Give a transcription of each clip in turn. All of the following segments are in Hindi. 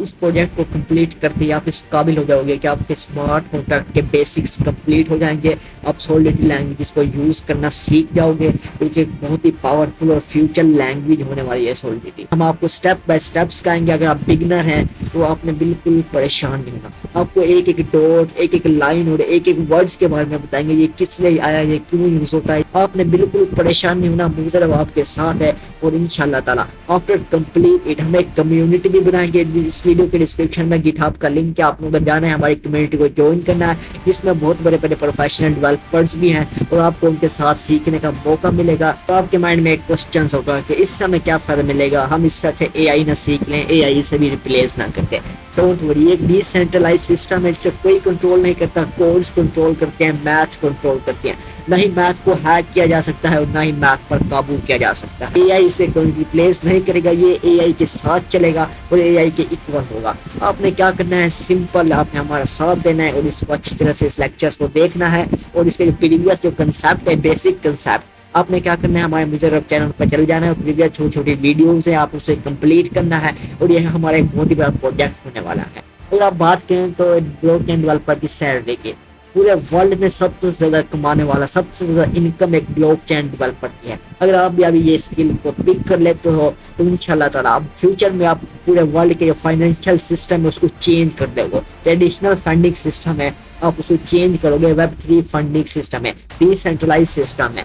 इस प्रोजेक्ट को कंप्लीट करके आप इस काबिल हो जाओगे कि आपके स्मार्ट कॉन्ट्रैक्ट के बेसिक्स कंप्लीट हो जाएंगे। आप सॉलिड लैंग्वेज को यूज करना सीख जाओगे, क्योंकि एक बहुत ही पावरफुल और फ्यूचर लैंग्वेज होने वाली है सॉलिडिटी। हम आपको स्टेप बाय स्टेप सिखाएंगे। अगर आप बिगनर हैं तो आपने बिल्कुल परेशान नहीं होना। आपको एक एक डॉट, एक एक लाइन और एक एक वर्ड्स के बारे में बताएंगे, ये किस लिए आया, ये क्यों यूज होता है। आपने बिल्कुल परेशान नहीं होना, मुजरब आपके साथ है। और इंशाल्लाह ताला आफ्टर कंप्लीट इट हम एक कम्युनिटी भी बनाएंगे। इस वीडियो के डिस्क्रिप्शन में गिटहब का लिंक है, आप लोगों को जाना है, हमारी कम्युनिटी को ज्वाइन करना है। इसमें बहुत बड़े बड़े प्रोफेशनल डेवलपर्स भी हैं और आपको उनके साथ सीखने का मौका मिलेगा। तो आपके माइंड में एक क्वेश्चन होगा कि इस समय क्या फायदा मिलेगा, हम इससे अच्छे एआई ना सीख लें, एआई से भी रिप्लेस ना करते। डोंट वरी, एक डिसेंट्रलाइज सिस्टम है, इससे कोई कंट्रोल नहीं करता। कोड्स कंट्रोल करते हैं, मैथ्स कंट्रोल करते हैं। ना ही मैथ को हैक किया जा सकता है और ना ही मैथ पर काबू किया जा सकता है। एआई से कोई रिप्लेस नहीं करेगा, ये एआई के साथ चलेगा और एआई के इक्वल होगा। आपने क्या करना है, सिंपल आपने हमारा साथ देना है और इसको अच्छी तरह से इस लेक्चर्स को देखना है और इसके जो प्रीवियस जो कंसेप्ट है, बेसिक कंसेप्ट, आपने क्या करना है, हमारे मुजरब चैनल पर चल जाना है और प्रीवियस छोटी छोटी वीडियोज है, आप उसे कंप्लीट करना है और यह हमारा एक बहुत ही बड़ा प्रोजेक्ट होने वाला है। अगर आप बात करें तो ब्लॉकचेन डेवलपर की सैलरी की, पूरे वर्ल्ड में सबसे ज्यादा कमाने वाला, सबसे ज्यादा इनकम एक ब्लॉकचेन डेवलपर की है। अगर आप भी अभी ये स्किल को पिक कर लेते हो तो इंशाल्लाह ताला आप फ्यूचर में आप पूरे वर्ल्ड के जो फाइनेंशियल सिस्टम है उसको चेंज कर दोगे। ट्रेडिशनल फंडिंग सिस्टम है, आप उसको चेंज करोगे। वेब3 फंडिंग सिस्टम है, डिसेंट्रलाइज सिस्टम है।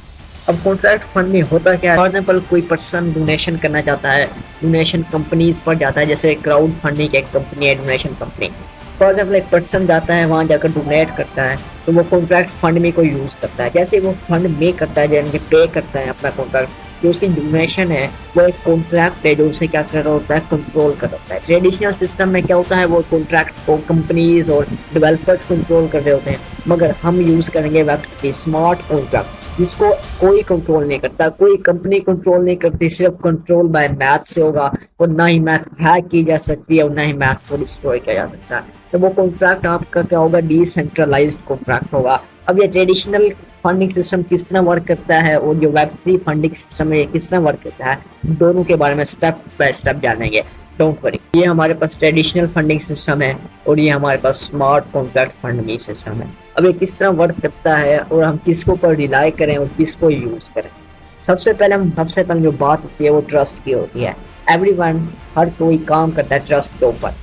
अब कॉन्ट्रैक्ट फंड में होता क्या है, फॉर एग्जाम्पल कोई पर्सन डोनेशन करना चाहता है, डोनेशन कंपनीज पर जाता है, जैसे क्राउड फंडिंग एक कंपनी है, डोनेशन कंपनी। फॉर एग्जाम्पल एक पर्सन जाता है, वहाँ जाकर डोनेट करता है, तो वो कॉन्ट्रैक्ट फंड में को यूज़ करता है। जैसे वो फंड में करता है, जैसे पे करता है अपना कॉन्ट्रैक्ट, जो उसकी डोनेशन है वो एक कॉन्ट्रैक्ट है जो उसे क्या कर रहा होता है, कंट्रोल कर रहा होता है। ट्रेडिशनल सिस्टम में क्या होता है, वो कॉन्ट्रैक्ट को कंपनीज और डेवलपर्स कंट्रोल कर रहे होते हैं, मगर हम यूज़ करेंगे वेब3 स्मार्ट कॉन्ट्रैक्ट, जिसको कोई कंट्रोल नहीं करता, कोई कंपनी कंट्रोल नहीं करती, सिर्फ कंट्रोल बाय मैथ से होगा और ना ही मैथ हैक की जा सकती है और ना ही मैथ को डिस्ट्रॉय किया जा सकता है। तो वो कॉन्ट्रैक्ट आपका क्या होगा, डिसेंट्रलाइज्ड कॉन्ट्रैक्ट होगा। अब ये ट्रेडिशनल फंडिंग सिस्टम किस तरह वर्क करता है और जो वेब3 फंडिंग सिस्टम है ये किस तरह वर्क करता है, दोनों के बारे में स्टेप बाय स्टेप जानेंगे। डोंट वरी, ये हमारे पास ट्रेडिशनल फंडिंग सिस्टम है और ये हमारे पास स्मार्ट कॉन्ट्रैक्ट फंडिंग सिस्टम है। अब ये किस तरह वर्क करता है और हम किसको पर रिलाई करें और किसको यूज करें। सबसे पहले जो बात होती है वो ट्रस्ट की होती है। एवरीवन, हर कोई काम करता है ट्रस्ट के ऊपर।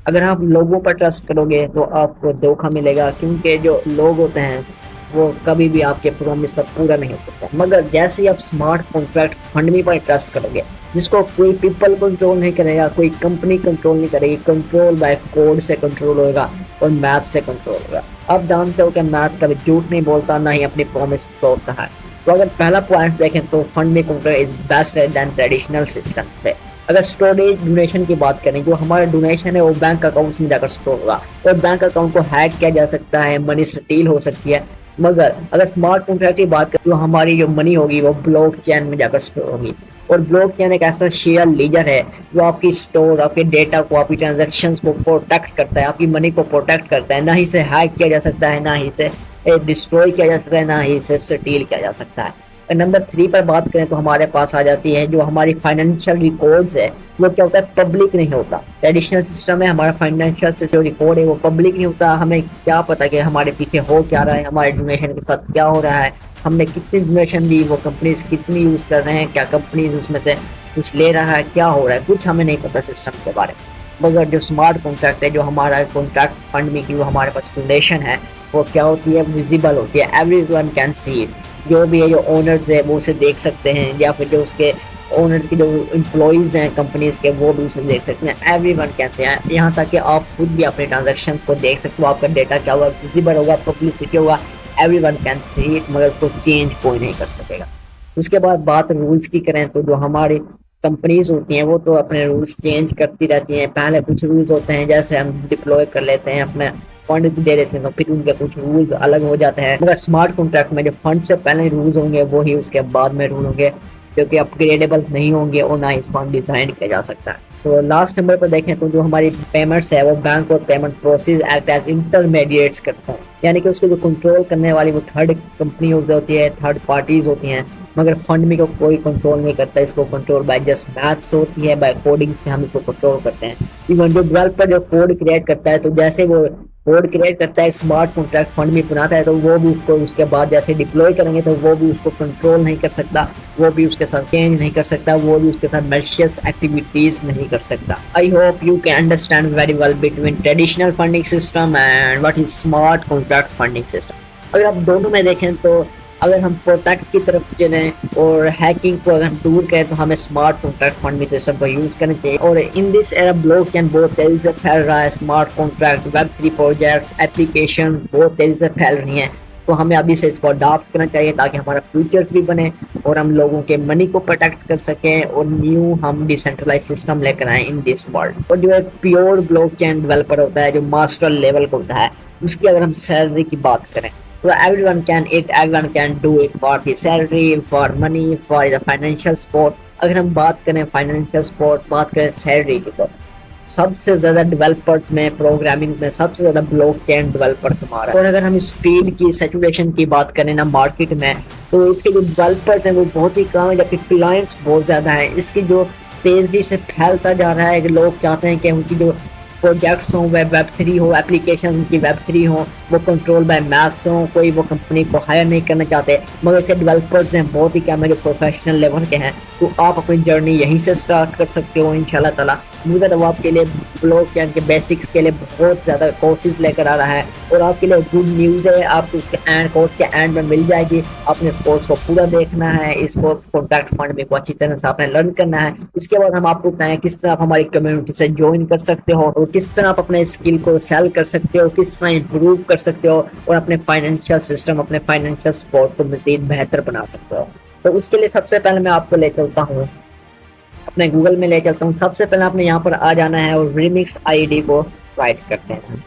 अगर आप लोगों पर ट्रस्ट करोगे तो आपको धोखा मिलेगा, क्योंकि जो लोग होते हैं वो कभी भी आपके प्रॉमिस पर पूरा नहीं हो सकता। मगर जैसे ही आप स्मार्ट कॉन्ट्रैक्ट फंड पर ट्रस्ट करोगे, जिसको कोई पीपल कंट्रोल नहीं करेगा, कोई कंपनी कंट्रोल नहीं करेगी, कंट्रोल बाय कोड से कंट्रोल होगा और मैथ से कंट्रोल होगा। आप जानते हो कि मैथ कभी झूठ नहीं बोलता, ना ही अपनी प्रॉमिस तोड़ता है। तो अगर पहला पॉइंट देखें तो फंड में contract is best than traditional system से। अगर स्टोरेज डोनेशन की बात करें, जो हमारा डोनेशन है वो बैंक अकाउंट्स में जाकर स्टोर होगा और बैंक अकाउंट को हैक किया जा सकता है, मनी स्टील हो सकती है। मगर अगर स्मार्ट कॉन्ट्रैक्ट की बात करें तो हमारी जो मनी होगी वो ब्लॉकचेन में जाकर स्टोर होगी। और ब्लॉकचेन एक ऐसा शेयर लीजर है जो आपकी स्टोर, आपके डेटा को, आपकी ट्रांजैक्शंस को प्रोटेक्ट करता है, आपकी मनी को प्रोटेक्ट करता है। ना ही इसे हैक किया जा सकता है, ना ही इसे डिस्ट्रॉय किया जा सकता है, ना ही इसे स्टील किया जा सकता है। नंबर 3 पर बात करें तो हमारे पास आ जाती है जो हमारी फाइनेंशियल रिकॉर्ड्स है, वो क्या होता है, पब्लिक नहीं होता। ट्रेडिशनल सिस्टम है, हमारा फाइनेंशियल जो रिकॉर्ड है वो पब्लिक नहीं होता। हमें क्या पता कि हमारे पीछे हो क्या रहा है, हमारे डोनेशन के साथ क्या हो रहा है, हमने कितनी डोनेशन दी, वो कंपनीज कितनी यूज कर रहे हैं, क्या कंपनीज उसमें से कुछ ले रहा है, क्या हो रहा है, कुछ हमें नहीं पता सिस्टम के बारे में। मगर जो स्मार्ट कॉन्ट्रैक्ट है, जो हमारा कॉन्ट्रैक्ट फंड में की जो हमारे पास फाउंडेशन है, वो क्या होती है, विजिबल होती है। Everyone can see it. जो भी है, जो ओनर्स है वो उसे देख सकते हैं, या फिर जो उसके ओनर्स के जो एम्प्लॉइज हैं कंपनीज के वो भी उसे देख सकते हैं। एवरीवन कहते हैं, यहाँ तक कि आप खुद भी अपने ट्रांजैक्शन को देख सकते हो, आपका डेटा क्या होगा, विजिबल होगा, पब्लिसिटी होगा। एवरीवन कैन सी इट, मगर उसको चेंज कोई नहीं कर सकेगा। उसके बाद बात रूल्स की करें तो जो हमारी कंपनीज होती हैं वो तो अपने रूल्स चेंज करती रहती हैं। पहले कुछ रूल्स होते हैं, जैसे हम डिप्लॉय कर लेते हैं, अपने फंड दे देते हैं, तो फिर उनके कुछ रूल्स अलग हो जाते हैं। मगर स्मार्ट कॉन्ट्रैक्ट में जो फंड से पहले रूल्स होंगे वो ही उसके बाद में रूल होंगे, जो कि अपग्रेडेबल नहीं होंगे और ना ही फंड डिजाइन किया जा सकता है। तो लास्ट नंबर पर देखें तो जो हमारी पेमेंट्स है वो बैंक और payment process act as intermediates करते हैं। यानी कि उसको जो कंट्रोल करने वाली वो थर्ड कंपनी होती है, थर्ड पार्टीज होती हैं, मगर फंड में को कोई कंट्रोल नहीं करता। इसको कंट्रोल बाय जस्ट मैथ्स होती है, बाय कोडिंग से हम इसको कंट्रोल करते हैं। इवन जो डेवलपर जो कोड क्रिएट करता है, तो जैसे वो कोड क्रिएट करता है, एक स्मार्ट कॉन्ट्रैक्ट फंड में बनाता है, तो वो भी उसको उसके बाद जैसे डिप्लॉय करेंगे तो वो भी उसको कंट्रोल नहीं कर सकता, वो भी उसके साथ चेंज नहीं कर सकता, वो भी उसके साथ मैलिशियस एक्टिविटीज नहीं कर सकता। I hope you can understand very well between traditional funding system and what is smart contract funding system. अगर आप दोनों में देखें तो अगर हम प्रोटेक्ट की तरफ चलें और हैकिंग को अगर हम दूर करें तो हमें स्मार्ट कॉन्ट्रैक्ट फंडिंग सिस्टम को यूज करना चाहिए। और इन दिस एरा ब्लॉकचेन बहुत तेजी से फैल रहा है, smart contract, Web3 project, applications बहुत तेजी से फैल रही हैं। तो हमें अभी से इसको अडॉप्ट करना चाहिए ताकि हमारा फ्यूचर भी बने और हम लोगों के मनी को प्रोटेक्ट कर सकें और न्यू हम डिसेंट्रलाइज सिस्टम लेकर आए इन दिस वर्ल्ड। और जो एक प्योर ब्लॉकचेन डेवलपर होता है, जो मास्टर लेवल का होता है, उसकी अगर हम सैलरी की बात करें तो everyone can do it for the salary, for money, for the financial support। अगर हम बात करें फाइनेंशियल सपोर्ट, बात करें सैलरी की, तो सबसे ज्यादा डेवलपर्स में, प्रोग्रामिंग में सबसे ज्यादा ब्लॉकचेन डेवलपर हमारा। और अगर हम इस फील्ड की सैचुरेशन की बात करें ना मार्केट में, तो इसके जो डेवलपर्स हैं वो बहुत ही कम है, जबकि क्लाइंट्स बहुत ज्यादा है। इसकी जो तेजी से फैलता जा रहा है कि लोग चाहते हैं कि उनकी जो प्रोजेक्ट्स हों, वेब3 हो, एप्लीकेशन की वेब3 हो, वो कंट्रोल बाय मैथ्स हो, कोई वो कंपनी को हायर नहीं करना चाहते, मगर इसके डेवलपर्स हैं बहुत ही कम है जो प्रोफेशनल लेवल के हैं। तो आप अपनी जर्नी यहीं से स्टार्ट कर सकते हो इंशाल्लाह ताला। यूजर अब आपके लिए ब्लॉकचेन के बेसिक्स के लिए बहुत ज़्यादा कोर्सेज लेकर आ रहा है और आपके लिए गुड न्यूज़ है, आपको उसके एंड कोर्स के एंड में मिल जाएगी। आपने इस कोर्स को पूरा देखना है, इसको कॉन्ट्रैक्ट फंड में को अच्छी तरह से आपने लर्न करना है। इसके बाद हम आपको बताएं किस तरह आप हमारी कम्युनिटी से ज्वाइन कर सकते हो और किस तरह आप अपने स्किल को सेल कर सकते हो, किस तरह इंप्रूव कर सकते हो और अपने फाइनेंशियल सिस्टम, अपने फाइनेंशियल सपोर्ट को मजीद बेहतर बना सकते हो। तो उसके लिए सबसे पहले मैं आपको ले चलता हूँ, अपने गूगल में ले चलता हूँ। सबसे पहले आपने यहाँ पर आ जाना है और रिमिक्स आईडी को राइट करते हैं।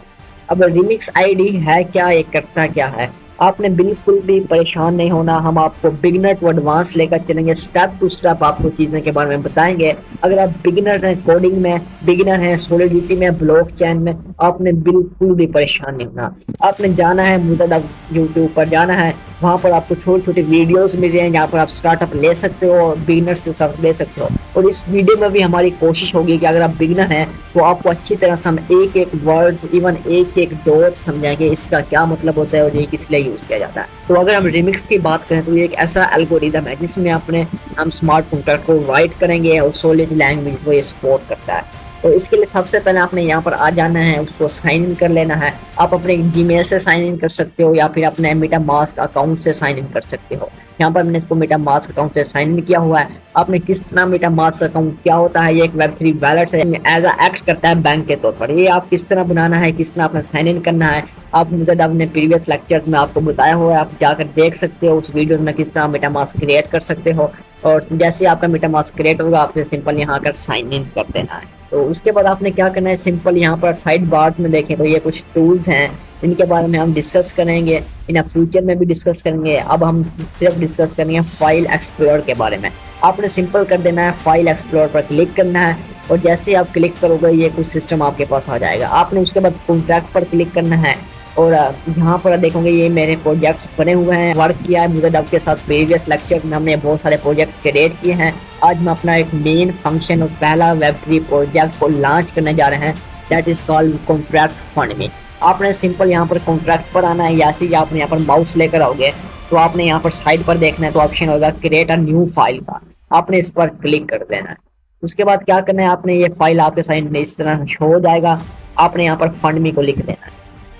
अब रिमिक्स आईडी है क्या, ये करता क्या है, आपने बिल्कुल भी परेशान नहीं होना। हम आपको बिगिनर टू एडवांस लेकर चलेंगे, स्टेप टू स्टेप आपको चीज़ों के बारे में बताएंगे। अगर आप बिगिनर हैं कोडिंग में, बिगिनर हैं सॉलिडिटी में, ब्लॉकचेन में, आपने बिल्कुल भी परेशान नहीं होना। आपने जाना है मुझे यूट्यूब पर जाना है, वहाँ पर आपको छोटे छोटे वीडियोस मिल जाएंगे जहाँ पर आप स्टार्टअप ले सकते हो और बिगिनर से स्टार्टअप ले सकते हो। और इस वीडियो में भी हमारी कोशिश होगी कि अगर आप बिगिनर हैं तो आपको अच्छी तरह से हम एक एक वर्ड्स, इवन एक एक डॉट समझाएंगे, इसका क्या मतलब होता है और ये किस लिए यूज किया जाता है। तो अगर हम रिमिक्स की बात करें तो ये एक ऐसा एल्गोरिदम है जिसमें हम स्मार्ट कॉन्ट्रैक्ट को राइट करेंगे और सॉलिड लैंग्वेज को ये सपोर्ट करता है। तो इसके लिए सबसे पहले आपने यहाँ पर आ जाना है, उसको साइन इन कर लेना है। आप अपने जीमेल से साइन इन कर सकते हो या फिर अपने मेटामास्क अकाउंट से साइन इन कर सकते हो। यहाँ पर मैंने इसको मेटामास्क अकाउंट से साइन इन किया हुआ है। आपने किस तरह मेटामास्क अकाउंट क्या होता है, ये एक वेब3 वैलेट है, एज अ एक्ट करता है बैंक के तौर पर। ये आप किस तरह बनाना है, किस तरह आपने साइन इन करना है, आप मुझे अपने प्रीवियस लेक्चर्स में आपको बताया हुआ है, आप जाकर देख सकते हो उस वीडियो में किस तरह मेटामास्क क्रिएट कर सकते हो। और जैसे आपका मेटामास्क क्रिएट होगा आपने सिंपल यहाँ कर साइन इन कर देना है। तो उसके बाद आपने क्या करना है, सिंपल यहाँ पर साइड बार में देखें तो ये कुछ टूल्स हैं, इनके बारे में हम डिस्कस करेंगे, इन फ्यूचर में भी डिस्कस करेंगे। अब हम सिर्फ डिस्कस करेंगे फाइल एक्सप्लोरर के बारे में। आपने सिंपल कर देना है, फाइल एक्सप्लोरर पर क्लिक करना है और जैसे ही आप क्लिक करोगे ये कुछ सिस्टम आपके पास आ जाएगा। आपने उसके बाद कॉन्ट्रैक्ट पर क्लिक करना है और यहाँ पर देखोगे ये मेरे प्रोजेक्ट्स बने हुए हैं, वर्क किया है मुझे डब के साथ। प्रीवियस लेक्चर में हमने बहुत सारे प्रोजेक्ट क्रिएट किए हैं। आज हम अपना एक मेन फंक्शन और पहला वेब3 प्रोजेक्ट को लॉन्च करने जा रहे हैं, that is called contract fund में। आपने सिंपल यहाँ पर कॉन्ट्रैक्ट पर आना है, जैसे ही आपने यहाँ पर माउस लेकर आओगे तो आपने यहाँ पर साइड पर देखना है तो ऑप्शन होगा क्रिएट अ न्यू फाइल का, आपने इस पर क्लिक कर देना है। उसके बाद क्या करना है, आपने ये फाइल आपके साइड में इस तरह शो हो जाएगा। आपने यहाँ पर फंड मी को लिख देना है,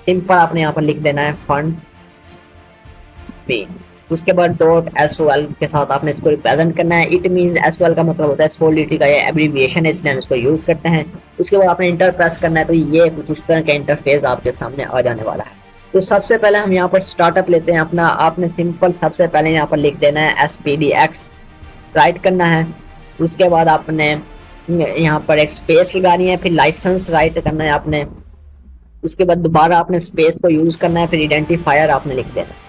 सिंपल आपने यहाँ पर लिख देना है फंड मी। उसके बाद .sol के साथ आपने इसको रिप्रेजेंट करना है। इट मींस SOL का मतलब होता है सॉलिडिटी का ये एब्रीविएशन है, इसलिए हम इसको यूज करते हैं। उसके बाद आपने इंटर प्रेस करना है तो ये कुछ इस तरह का इंटरफेस आपके सामने आ जाने वाला है। तो सबसे पहले हम यहाँ पर स्टार्टअप लेते हैं अपना। आपने सिंपल सबसे पहले यहाँ पर लिख देना है SPDX, राइट करना है। उसके बाद आपने यहाँ पर एक स्पेस लगानी है, फिर लाइसेंस राइट करना है आपने। उसके बाद दोबारा आपने स्पेस को यूज करना है, फिर आइडेंटिफायर आपने लिख देना है,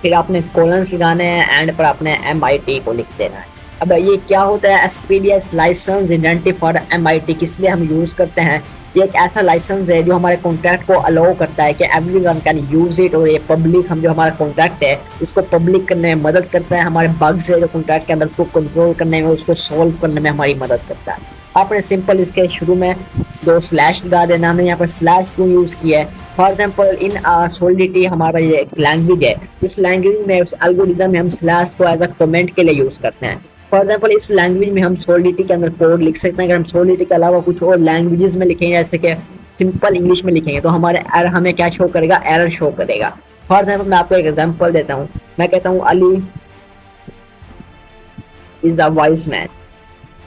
फिर आपने कोलन्स लगाने हैं, एंड पर आपने MIT को लिख देना है। अब ये क्या होता है, SPDX लाइसेंस आइडेंटिफायर MIT किस लिए हम यूज करते हैं, ये एक ऐसा लाइसेंस है जो हमारे कॉन्ट्रैक्ट को अलाउ करता है कि एवरीवन कैन यूज इट, और ये पब्लिक, हम जो हमारा कॉन्ट्रैक्ट है उसको पब्लिक करने में मदद करता है, हमारे बग्स है जो कॉन्ट्रैक्ट के अंदर उसको कंट्रोल करने में, उसको सॉल्व करने में हमारी मदद करता है। आपने सिंपल इसके शुरू में 2 स्लैश लगा देना। हमने यहाँ पर स्लैश क्यों यूज किया है? फॉर एग्जाम्पल इन सोलिडिटी हमारा ये एक लैंग्वेज है, इस लैंग्वेज में, उस एल्गोरिथम में हम स्लैश को एज अ कमेंट के लिए यूज करते हैं। फॉर एग्जाम्पल इस लैंग्वेज में हम सोलिडिटी के अंदर कोड लिख सकते हैं। अगर हम सोलिडिटी के अलावा कुछ और लैंग्वेजेस में लिखेंगे, जैसे कि सिंपल इंग्लिश में लिखेंगे, तो हमारे एरर हमें क्या शो करेगा? एरर शो करेगा। फॉर एग्जाम्पल मैं आपको एक एग्जाम्पल देता हूँ। मैं कहता हूँ Ali is a wise man.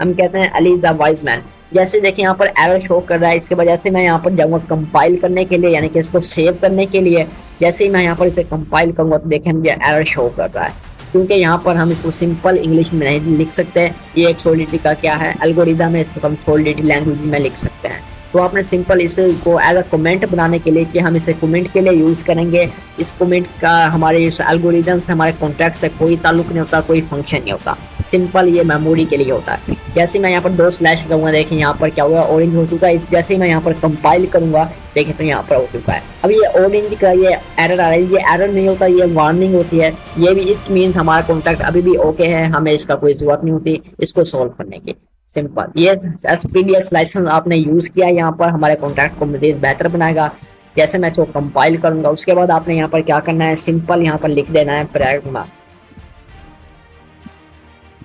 हम कहते हैं Ali is a wise man. जैसे देखिए यहाँ पर एरर शो कर रहा है, इसके वजह से मैं यहाँ पर जाऊँगा कंपाइल करने के लिए, यानी कि इसको सेव करने के लिए। जैसे ही मैं यहाँ पर इसे कंपाइल करूँगा तो देखें मुझे एरर शो कर रहा है, क्योंकि यहाँ पर हम इसको सिंपल इंग्लिश में नहीं लिख सकते। ये एक सोलिडिटी का क्या है? एल्गोरिथम है, इसको हम सोलिडिटी लैंग्वेज में लिख सकते हैं। तो आपने सिंपल इसे को एज अ कमेंट बनाने के लिए कि हम इसे कमेंट के लिए यूज़ करेंगे। इस कमेंट का हमारे इस एल्गोरिथम से, हमारे कॉन्ट्रैक्ट से कोई ताल्लुक नहीं होता, कोई फंक्शन नहीं होता, सिंपल ये मेमोरी के लिए होता है। जैसे मैं यहाँ पर 2 स्लैश लगाऊंगा, देखिए यहाँ पर क्या हुआ? ऑरेंज हो चुका है। जैसे ही मैं यहाँ पर कंपाइल करूंगा देखिए तो यहाँ पर हो चुका है। अब ये ऑरेंज का ये एरर आ रहा है, ये एरर नहीं होता, ये वार्निंग होती है। ये भी इट मीन्स हमारा कॉन्ट्रैक्ट अभी भी ओके है, हमें इसका कोई जरूरत नहीं होती इसको सॉल्व करने की। सिंपल ये एसपीडीएस लाइसेंस आपने यूज किया यहाँ पर हमारे कॉन्ट्रैक्ट को मजीद बेहतर बनाएगा। जैसे मैं इसको कंपाइल करूंगा उसके बाद आपने यहाँ पर क्या करना है? सिंपल यहाँ पर लिख देना है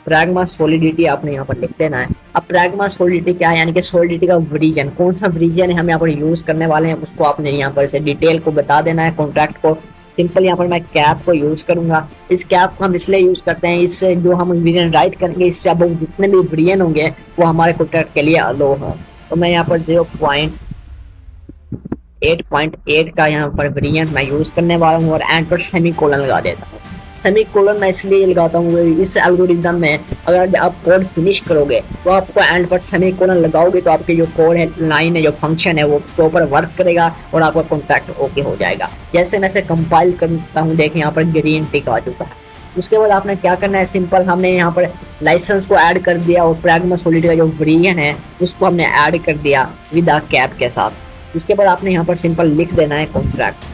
प्रैग्मा सोलिडिटी, आपने यहाँ पर लिख देना है। अब प्रैग्मा सोलिडिटी क्या है? यानी कि सोलिडिटी का वर्जन, कौन सा वर्जन है हम यहाँ पर यूज करने वाले हैं, उसको आपने यहाँ पर से डिटेल को बता देना है कॉन्ट्रैक्ट को। सिंपल यहाँ पर मैं कैप को यूज करूंगा। इस कैप को हम इसलिए यूज करते हैं, इससे जो हम वेरिएंट राइट करेंगे, इससे अब जितने भी वेरिएंट होंगे वो हमारे कॉन्ट्रैक्ट के लिए अलो है। तो मैं यहाँ पर 0.8.8 का यहाँ पर वेरिएंट मैं यूज करने वाला हूँ और एंड पर सेमीकोलन लगा देता हूँ। सेमीकोलन मैं इसलिए लगाता हूँ, इस एल्गोरिथम में अगर आप कोड फिनिश करोगे तो आपको एंड पर सेमीकोलन लगाओगे तो आपके जो कोड है, लाइन है, जो फंक्शन है वो प्रॉपर वर्क करेगा और आपका कॉन्ट्रैक्ट ओके हो जाएगा। जैसे मैं इसे कंपाइल करता हूँ, देखिए यहाँ पर ग्रीन टिक आ चुका है। उसके बाद आपने क्या करना है? सिंपल हमने यहाँ पर लाइसेंस को ऐड कर दिया और प्रैग्मा सोलिडिटी का जो वर्जन है उसको हमने ऐड कर दिया विद अ कैप के साथ। उसके बाद आपने यहाँ पर सिंपल लिख देना है कॉन्ट्रैक्ट,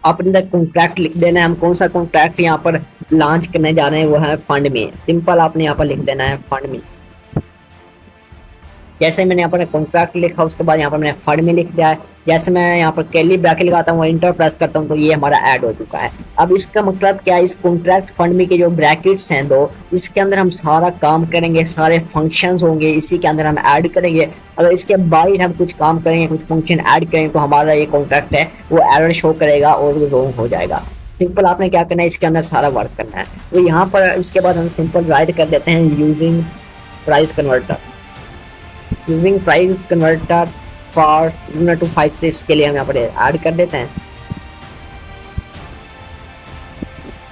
अपने अंदर कॉन्ट्रैक्ट लिख देना है। हम कौन सा कॉन्ट्रैक्ट यहाँ पर लॉन्च करने जा रहे हैं वो है फंड मी। सिंपल आपने यहाँ पर लिख देना है फंड मी। जैसे मैंने यहाँ पर कॉन्ट्रैक्ट लिखा उसके बाद यहाँ पर मैंने फंड में लिख दिया है। जैसे मैं यहाँ पर कैली ब्रैकेट लगाता हूँ और इंटर प्रेस करता हूँ तो ये हमारा ऐड हो चुका है। अब इसका मतलब क्या है? इस कॉन्ट्रैक्ट फंड में के जो ब्रैकेट्स हैं 2, इसके अंदर हम सारा काम करेंगे, सारे फंक्शंस होंगे इसी के अंदर हम ऐड करेंगे। अगर इसके बाहर हम कुछ काम करेंगे, कुछ फंक्शन ऐड करेंगे तो हमारा ये कॉन्ट्रैक्ट है वो एरर शो करेगा और वो रॉन्ग हो जाएगा। सिंपल आपने क्या करना है? इसके अंदर सारा वर्क करना है। तो यहाँ पर उसके बाद हम सिंपल राइट कर देते हैं using price converter. Using price converter for 256 के लिए हम यहाँ पर ऐड कर देते हैं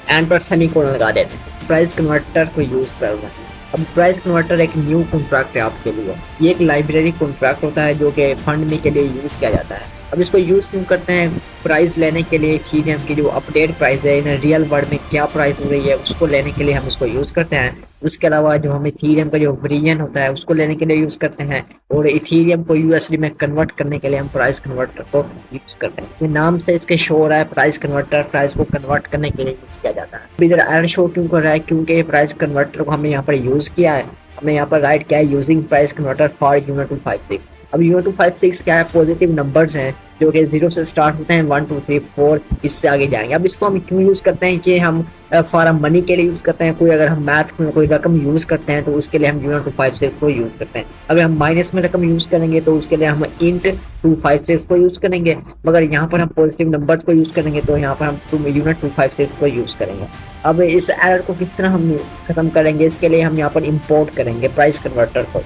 एंड पर सेमीकोलन लगा देते हैं। प्राइस कन्वर्टर को यूज कर रहे हैं। अब प्राइस कन्वर्टर एक न्यू कॉन्ट्रैक्ट है आपके लिए। ये एक लाइब्रेरी कॉन्ट्रैक्ट होता है जो कि फंड में के लिए यूज किया जाता है। अब इसको यूज क्यों करते हैं? प्राइस लेने के लिए, इथेरियम की जो अपडेट प्राइस है, इन रियल वर्ल्ड में क्या प्राइस हो रही है उसको लेने के लिए हम इसको यूज करते हैं। उसके अलावा जो हम इथेरियम का जो वर्जन होता है उसको लेने के लिए यूज करते हैं और इथेरियम को यूएसडी में कन्वर्ट करने के लिए हम प्राइस कन्वर्टर को यूज करते हैं। ये नाम से इसके शो हो रहा है प्राइस कन्वर्टर, प्राइस को कन्वर्ट करने के लिए यूज किया जाता है। इधर एरर शो क्यों कर रहा है? क्योंकि ये प्राइस कन्वर्टर को हमने यहाँ पर यूज किया है। हमने यहाँ पर राइट किया है using price converter for unit 256। अब यूनिट 256 क्या है? पॉजिटिव नंबर्स हैं जो कि 0 से स्टार्ट होते हैं, 1 2 3 4 इससे आगे जाएंगे। अब इसको हम क्यों यूज करते हैं कि हम फॉर मनी के लिए यूज करते हैं। कोई अगर हम मैथ में कोई रकम यूज करते हैं तो उसके लिए हम यूनिट 256 को यूज करते हैं। अगर हम माइनस में रकम यूज करेंगे तो उसके लिए हम इंट 256 को यूज करेंगे। मगर यहाँ पर हम पॉजिटिव नंबर्स को यूज करेंगे तो यहाँ पर हम यूनिट 256 को यूज करेंगे। अब इस एरर को किस तरह हम खत्म करेंगे? इसके लिए हम यहाँ पर इंपोर्ट करेंगे प्राइस कन्वर्टर को।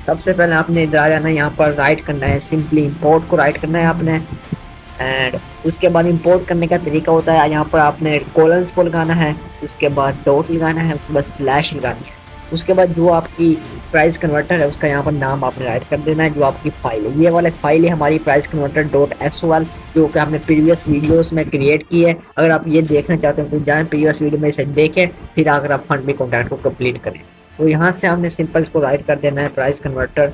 सबसे पहले आपने इधर आ जाना है, यहाँ पर राइट करना है, सिंपली इंपोर्ट को राइट करना है आपने। एंड उसके बाद इंपोर्ट करने का तरीका होता है, यहाँ पर आपने कोलन्स को लगाना है, उसके बाद डॉट लगाना है, उसके बाद स्लैश लगानी है। उसके बाद जो आपकी प्राइस कन्वर्टर है उसका यहाँ पर नाम आपने राइट कर देना है। जो आपकी फाइल है, ये वाला फाइल है हमारी प्राइस कन्वर्टर .sol, जो कि हमने प्रीवियस वीडियोस में क्रिएट की है। अगर आप ये देखना चाहते हैं तो जाएं प्रीवियस वीडियो में इसे देखें, फिर अगर आप फंड में कॉन्ट्रैक्ट को कंप्लीट करें। तो यहाँ से हमने सिंपल इसको राइट कर देना है प्राइस कन्वर्टर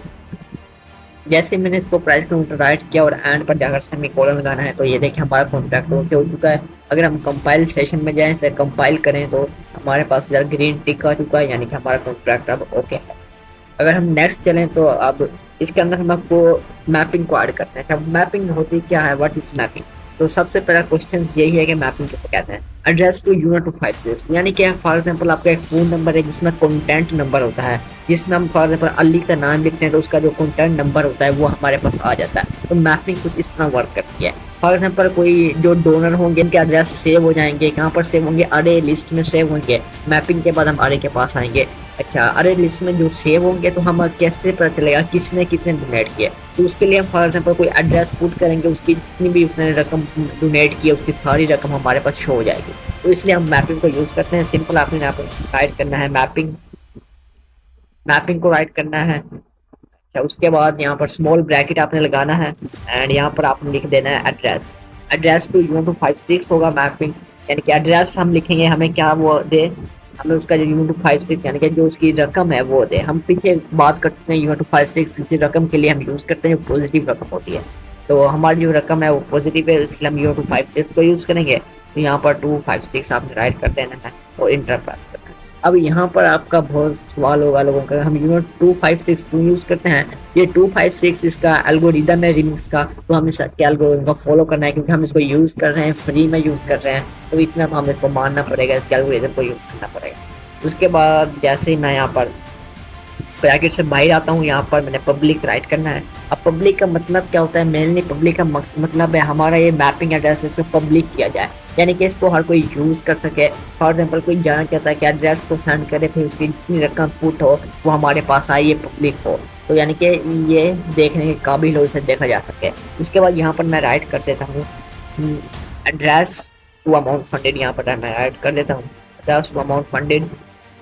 जैसे मैंने इसको प्राइस काउंटर राइट किया और एंड पर जाकर सेमीकोलन लगाना है, तो ये देखिए हमारा कॉन्ट्रैक्ट ओके हो चुका है। अगर हम कंपाइल सेशन में जाएं, से कंपाइल करें, तो हमारे पास इधर ग्रीन टिक आ चुका है, यानी कि हमारा कॉन्ट्रैक्ट अब ओके है। अगर हम नेक्स्ट चलें तो अब इसके अंदर हम आपको मैपिंग को ऐड करते हैं। अब मैपिंग होती क्या है, व्हाट इज मैपिंग? तो सबसे पहला क्वेश्चन यही है कि मैपिंग किसे कहते हैं। एड्रेस टू यूनिट टू 56, यानी कि फॉर एग्जांपल आपका एक फोन नंबर है जिसमें कंटेंट नंबर होता है, जिसमें हम फॉर एग्जांपल अली का नाम लिखते हैं तो उसका जो कंटेंट नंबर होता है वो हमारे पास आ जाता है। तो मैपिंग कुछ इस तरह वर्क करती है। फॉर एग्जांपल कोई जो डोनर होंगे उनके एड्रेस सेव हो जाएंगे, कहाँ पर सेव होंगे, अरे लिस्ट में सेव होंगे। मैपिंग के बाद हम अरे के पास आएंगे। अच्छा, अरे लिस्ट में जो सेव होंगे तो हम कैसे पता चलेगा किसने कितने डोनेट किए? तो उसके लिए हम फॉर एग्जांपल कोई एड्रेस पुट करेंगे, उसकी जितनी भी उसने रकम डोनेट की है उसकी सारी रकम हमारे पास शो हो जाएगी। तो इसलिए हम मैपिंग को यूज करते हैं। सिंपल आपने यहाँ पर राइट करना है मैपिंग, मैपिंग को राइट करना है। अच्छा, उसके बाद यहाँ पर स्मॉल ब्रैकेट आपने लगाना है एंड यहाँ पर आपने लिख देना है address. Address to uint two 56 होगा मैपिंग, यानी कि एड्रेस हम लिखेंगे हमें क्या वो दे, हमें उसका जो यूनिट टू 56 यानी कि जो उसकी रकम है वो दे। हम पीछे बात करते हैं यूनिट टू 56 किसी रकम के लिए हम यूज करते हैं जो पॉजिटिव रकम होती है। तो हमारी जो रकम है वो पॉजिटिव है, इसके लिए हम यूनिट टू 56 को यूज करेंगे। तो यहाँ पर 256 आपने राइट कर देना है और इंटर प्रेस करना है। अब यहाँ पर आपका बहुत सवाल होगा लोगों का, हम यूनिट 256 क्यों यूज करते हैं? ये 256 इसका एल्गोरिदम है रिमिक्स का, तो हमें इसके एल्गोरिदम को फॉलो करना है क्योंकि हम इसको यूज कर रहे हैं, फ्री में यूज कर रहे हैं। तो इतना तो हमें इसको मानना पड़ेगा, इसके एल्गोरिदम को यूज करना पड़ेगा। उसके बाद जैसे ही मैं यहाँ पर ब्रैकेट से बाहर आता हूँ, यहाँ पर मैंने पब्लिक राइट करना है। अब पब्लिक का मतलब क्या होता है? मेनली पब्लिक का मतलब है हमारा ये मैपिंग एड्रेस से पब्लिक किया जाए, यानी कि इसको हर कोई यूज कर सके। फॉर एग्जांपल कोई जानना चाहता है कि एड्रेस को सेंड करे, फिर उसकी जितनी रकम पुट हो वो हमारे पास आए, ये पब्लिक हो, तो यानी कि ये देखने के काबिल हो, इसे देखा जा सके। उसके बाद यहाँ पर मैं राइट कर देता हूँ एड्रेस टू अमाउंट फंडेड, यहाँ पर मैं राइट कर देता हूँ एड्रेस टू अमाउंट फंडेड,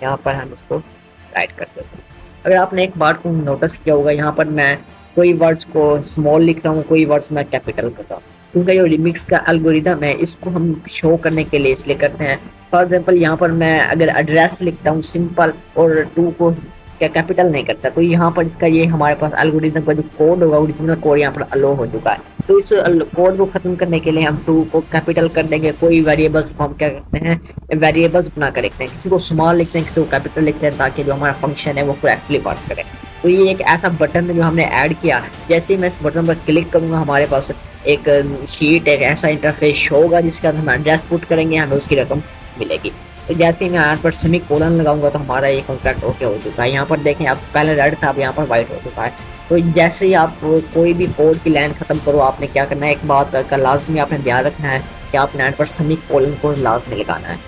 यहाँ पर हम इसको राइट कर देते हैं। अगर आपने एक बात को नोटिस किया होगा, यहाँ पर मैं कोई वर्ड्स को स्मॉल लिख रहा हूँ, कोई वर्ड्स मैं कैपिटल कर रहा हूँ, क्योंकि जो रिमिक्स का एल्गोरिदम है इसको हम शो करने के लिए इसलिए करते हैं। फॉर एग्जांपल यहाँ पर मैं अगर एड्रेस लिखता हूँ सिंपल और टू को क्या कैपिटल नहीं करता, तो यहाँ पर इसका ये हमारे पास एल्गोरिदम का जो कोड होगा ओरिजिनल कोड यहाँ पर अलो हो चुका है। तो इस कोड को खत्म करने के लिए हम टू को कैपिटल कर देंगे। कोई वेरिएबल्स को हम क्या करते हैं, वेरिएबल्स बना कर लिखते हैं, किसी को स्मॉल लिखते हैं, किसी को कैपिटल लिखते हैं, ताकि जो हमारा फंक्शन है वो करेक्टली वर्क करे। तो ये एक ऐसा बटन है जो हमने ऐड किया। जैसे ही मैं इस बटन पर क्लिक करूंगा हमारे पास एक शीट, एक ऐसा इंटरफेस शो होगा जिसका हम एड्रेस पुट करेंगे, हमें उसकी रकम मिलेगी। तो जैसे ही मैं यहाँ पर सेमी कोलन लगाऊंगा तो हमारा ये कॉन्ट्रैक्ट ओके हो चुका है। यहाँ पर देखें, आप पहले रेड था, अब यहाँ पर व्हाइट हो चुका है। तो जैसे ही आप कोई भी कोड की लाइन खत्म करो, आपने क्या करना है, एक बात का लाजमी आपने ध्यान रखना है कि आपने यहाँ पर सेमी कोलन को लाजमी लगाना है।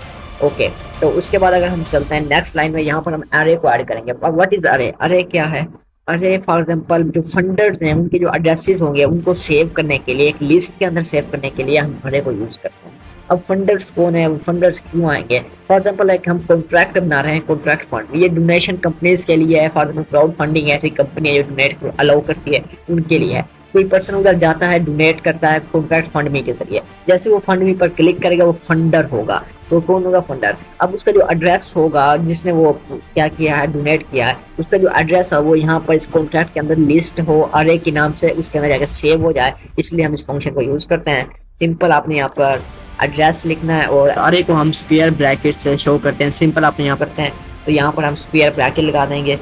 ओके, तो उसके बाद अगर हम चलते हैं नेक्स्ट लाइन में, यहाँ पर हम अरे को ऐड करेंगे। अब व्हाट इज अरे? अरे क्या है? अरे फॉर एग्जांपल जो फंडर्स हैं उनके जो एड्रेसेस होंगे उनको सेव करने के लिए, एक लिस्ट के अंदर सेव करने के लिए हम अरे को यूज करते हैं। अब फंडर्स कौन है, फंडर्स क्यों आएंगे? फॉर एग्जांपल एक हम कॉन्ट्रैक्ट बना रहे हैं, कॉन्ट्रैक्ट फंड, ये डोनेशन कंपनीज के लिए है। फॉर एग्जांपल क्राउड फंडिंग ऐसी कंपनी है जो डोनेट अलाउ करती है, उनके लिए है। कोई पर्सन उधर जाता है, डोनेट करता है कॉन्ट्रैक्ट फंड मी के जरिए, जैसे वो फंड मी पर क्लिक करेगा वो फंडर होगा। तो कौन होगा? फंडर। अब उसका जो एड्रेस होगा जिसने वो क्या किया है, डोनेट किया है, उसका जो एड्रेस है वो यहाँ पर इस कॉन्ट्रैक्ट के अंदर लिस्ट हो अरे के नाम से, उसके अंदर जाकर सेव हो जाए, इसलिए हम इस फंक्शन को यूज करते हैं। सिंपल आपने यहाँ पर एड्रेस लिखना है और अरे को हम स्क्वायर ब्रैकेट से शो करते हैं। सिंपल आपने यहाँ करते हैं, तो यहाँ पर हम स्क्वायर ब्रैकेट लगा देंगे।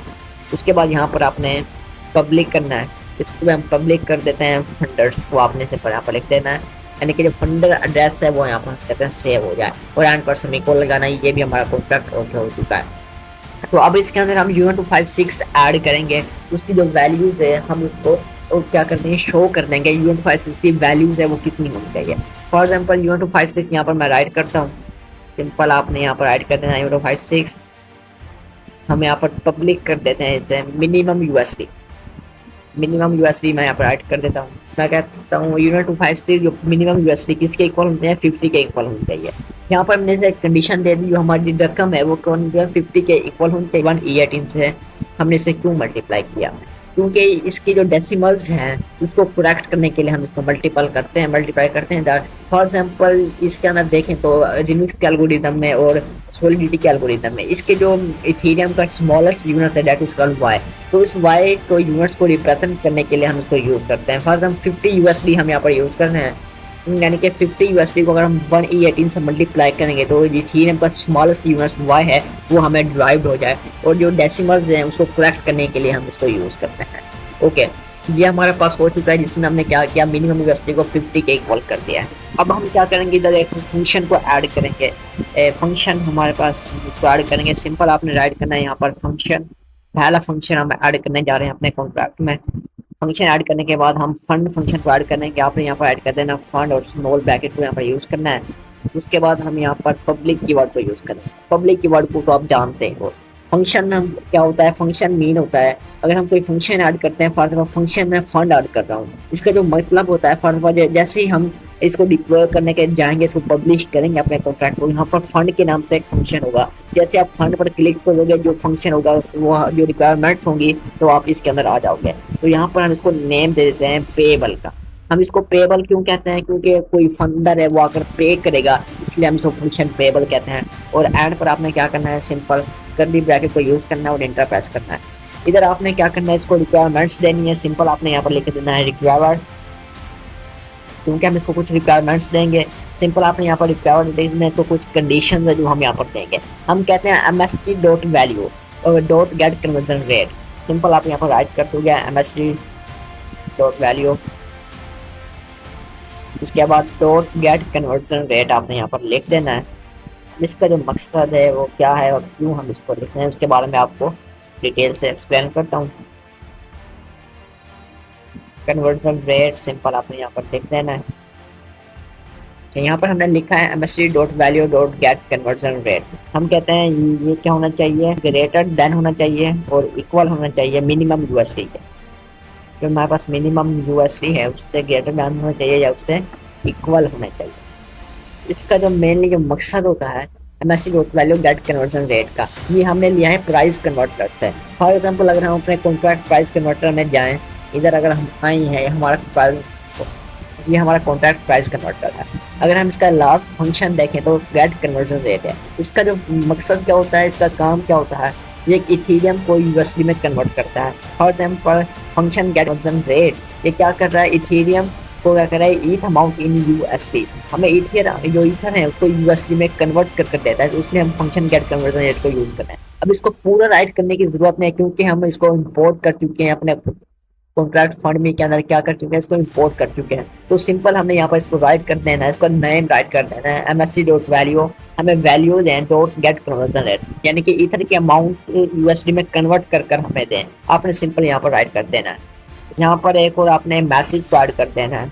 उसके बाद यहाँ पर आपने पब्लिक करना है, इसको हम पब्लिक कर देते हैं। फंडर्स को आपने से यहाँ पर लिख देना है, यानी कि जो फंडर एड्रेस है वो यहाँ पर कहते हैं सेव हो जाए, और एंड पर सेमीकोलन लगाना है। ये भी हमारा कॉन्ट्रैक्ट ओके हो चुका है। तो अब इसके अंदर हम यूनिट 256 ऐड करेंगे, उसकी जो वैल्यूज है हम उसको तो क्या करते हैं, शो कर देंगे। यूनिट 256 की वैल्यूज है वो कितनी होनी चाहिए। फॉर एग्जांपल यूनिट 256 यहाँ पर मैं राइट करता हूँ, सिंपल आपने यहाँ पर राइट कर देना यूनिट 256। हम यहाँ पर पब्लिक कर देते हैं इसे मिनिमम यूएसडी, मिनिमम यूएसडी मैं यहाँ पर ऐड कर देता हूँ। मैं कहता हूँ यूनिट 256 जो मिनिमम यूएसडी किसके इक्वल होते हैं, 50 के इक्वल होनी चाहिए। यहाँ पर हमने से कंडीशन दे दी, जो हमारी रकम है वो कौन 50 के इक्वल होनी चाहिए। 118 से हमने इसे क्यों मल्टीप्लाई किया, क्योंकि इसकी जो डेसिमल्स हैं उसको करेक्ट करने के लिए हम इसको मल्टीप्लाई करते हैं दैट फॉर एग्जांपल इसके अंदर देखें तो रिमिक्स के एल्गोरिदम में और सॉलिडिटी के एल्गोरिदम में इसके जो इथेरियम का स्मॉलेस्ट यूनिट है दैट इज कॉल्ड वाई। तो इस वाई को यूनिट्स को रिप्रेजेंट करने के लिए हम इसको यूज करते हैं। फॉर एग्जाम्पल 50 यूएसडी हम यहाँ पर यूज कर रहे हैं, यानी कि 50 यूएसडी को अगर हम 1E18 से मल्टीप्लाई करेंगे तो इथेरियम का स्मॉलेस्ट यूनिट वाई है वो हमें ड्राइव्ड हो जाए, और जो डेसिमल्स हैं उसको करेक्ट करने के लिए हम इसको यूज करते हैं। ओके, ये हमारे पास हो चुका है जिसमें हमने क्या किया, मिनिमम यूएसडी को 50 के इक्वल कर दिया है। अब हम क्या करेंगे, इधर एक फंक्शन को ऐड करेंगे। फंक्शन हमारे पास इसको ऐड करेंगे, सिंपल आपने राइट करना है यहाँ पर फंक्शन, पहला फंक्शन हम ऐड करने जा रहे हैं अपने कॉन्ट्रैक्ट में। फंक्शन ऐड करने के बाद हम फंड फंक्शन को ऐड करने के आपने यहाँ पर ऐड कर देना फंड और स्मॉल ब्रैकेट को यहाँ पर यूज करना है। उसके बाद हम यहाँ पर पब्लिक कीवर्ड को यूज करें। पब्लिक कीवर्ड को तो आप जानते हो, फंक्शन हम क्या होता है, फंक्शन मीन होता है अगर हम कोई फंक्शन ऐड करते हैं, फॉर एग्जाम्पल फंक्शन में फंड ऐड कर रहा हूँ, इसका जो मतलब होता है फॉर एग्जाम्पल जैसे ही हम इसको डिप्लॉय करने के जाएंगे, इसको पब्लिश करेंगे अपने कॉन्ट्रैक्ट को, यहाँ पर फंड के नाम से एक फंक्शन होगा। जैसे आप फंड पर क्लिक करोगे जो फंक्शन होगा वो जो रिक्वायरमेंट्स होंगी तो आप इसके अंदर आ जाओगे। तो यहाँ पर हम इसको नेम दे देते हैं पेएबल का। हम इसको पेएबल क्यों कहते हैं, क्योंकि कोई फंडर है वो अगर पे करेगा इसलिए हम इसको फंक्शन पेएबल कहते हैं। और एंड पर आपने क्या करना है, सिंपल कर्ली ब्रैकेट को यूज करना है और एंटर प्रेस करना है। इधर आपने क्या करना है, इसको रिक्वायरमेंट्स देनी है, सिंपल आपने यहाँ पर लिख देना है रिक्वायर्ड, क्योंकि हम इसको कुछ रिक्वायरमेंट्स देंगे। सिंपल आपने यहाँ पर रिक्वायर्ड में तो कुछ कंडीशंस है जो हम यहाँ पर देंगे। हम कहते हैं MST डॉट वैल्यू और dot gate conversion rate. Simple आप यहाँ पर राइट कर दोगे MST डॉट वैल्यू, उसके बाद डॉट गेट कन्वर्जन रेट आपने यहाँ पर लिख देना है। इसका जो मकसद है वो क्या है और क्यों हम इसको लिख रहे हैं उसके बारे में आपको डिटेल से एक्सप्लेन करता हूँ। कन्वर्जन रेट सिंपल आपने यहाँ पर लिख देना है। तो यहाँ पर हमने लिखा है MST dot value dot gate conversion rate. हम कहते हैं ये क्या होना चाहिए, ग्रेटर देन होना चाहिए और इक्वल होना चाहिए मिनिमम यूएसडी के। जो हमारे पास मिनिमम यूएसडी है उससे ग्रेटर देन होना चाहिए या उससे इक्वल होना चाहिए। इसका जो मेनली जो मकसद होता है MST dot value gate conversion rate का, ये हमने लिया है प्राइस कन्वर्टर से। फॉर एग्जांपल अगर हम अपने कॉन्ट्रैक्ट प्राइस कन्वर्टर में जाएं, इधर अगर हम आए हैं हमारा प्राइस, ये हमारा कॉन्ट्रैक्ट प्राइस कन्वर्टर है। अगर हम इसका लास्ट फंक्शन देखें तो गेट कन्वर्जन रेट है। इसका जो मकसद क्या होता है, इसका काम क्या होता है, ये इथेरियम को यूएसडी में कन्वर्ट करता है। For example function get conversion rate ये क्या कर रहा है, इथेरियम को क्या कर रहा है, ईथ अमाउंट इन यूएसडी, हमें ईथर जो ईथर है उसको यूएसडी में कन्वर्ट कर देता है, तो इसलिए हम फंक्शन गेट कन्वर्जन रेट को यूज कर रहे हैं। अब इसको पूरा राइट करने की जरूरत नहीं है क्योंकि हम इसको इंपोर्ट कर चुके हैं अपने कॉन्ट्रैक्ट फंड में के अंदर, क्या कर चुके हैं, इसको इंपोर्ट कर चुके हैं। तो सिंपल हमने यहाँ पर इसको राइट कर देना है, इसको नेम राइट कर देना है MST डॉट वैल्यू, हमें वैल्यू दें डॉट गेट कन्वर्जन रेट, यानी कि ईथर के अमाउंट यूएसडी में कन्वर्ट कर हमें दें। आपने सिंपल यहाँ पर राइट कर देना है। यहाँ पर एक और आपने मैसेज ऐड कर देना है,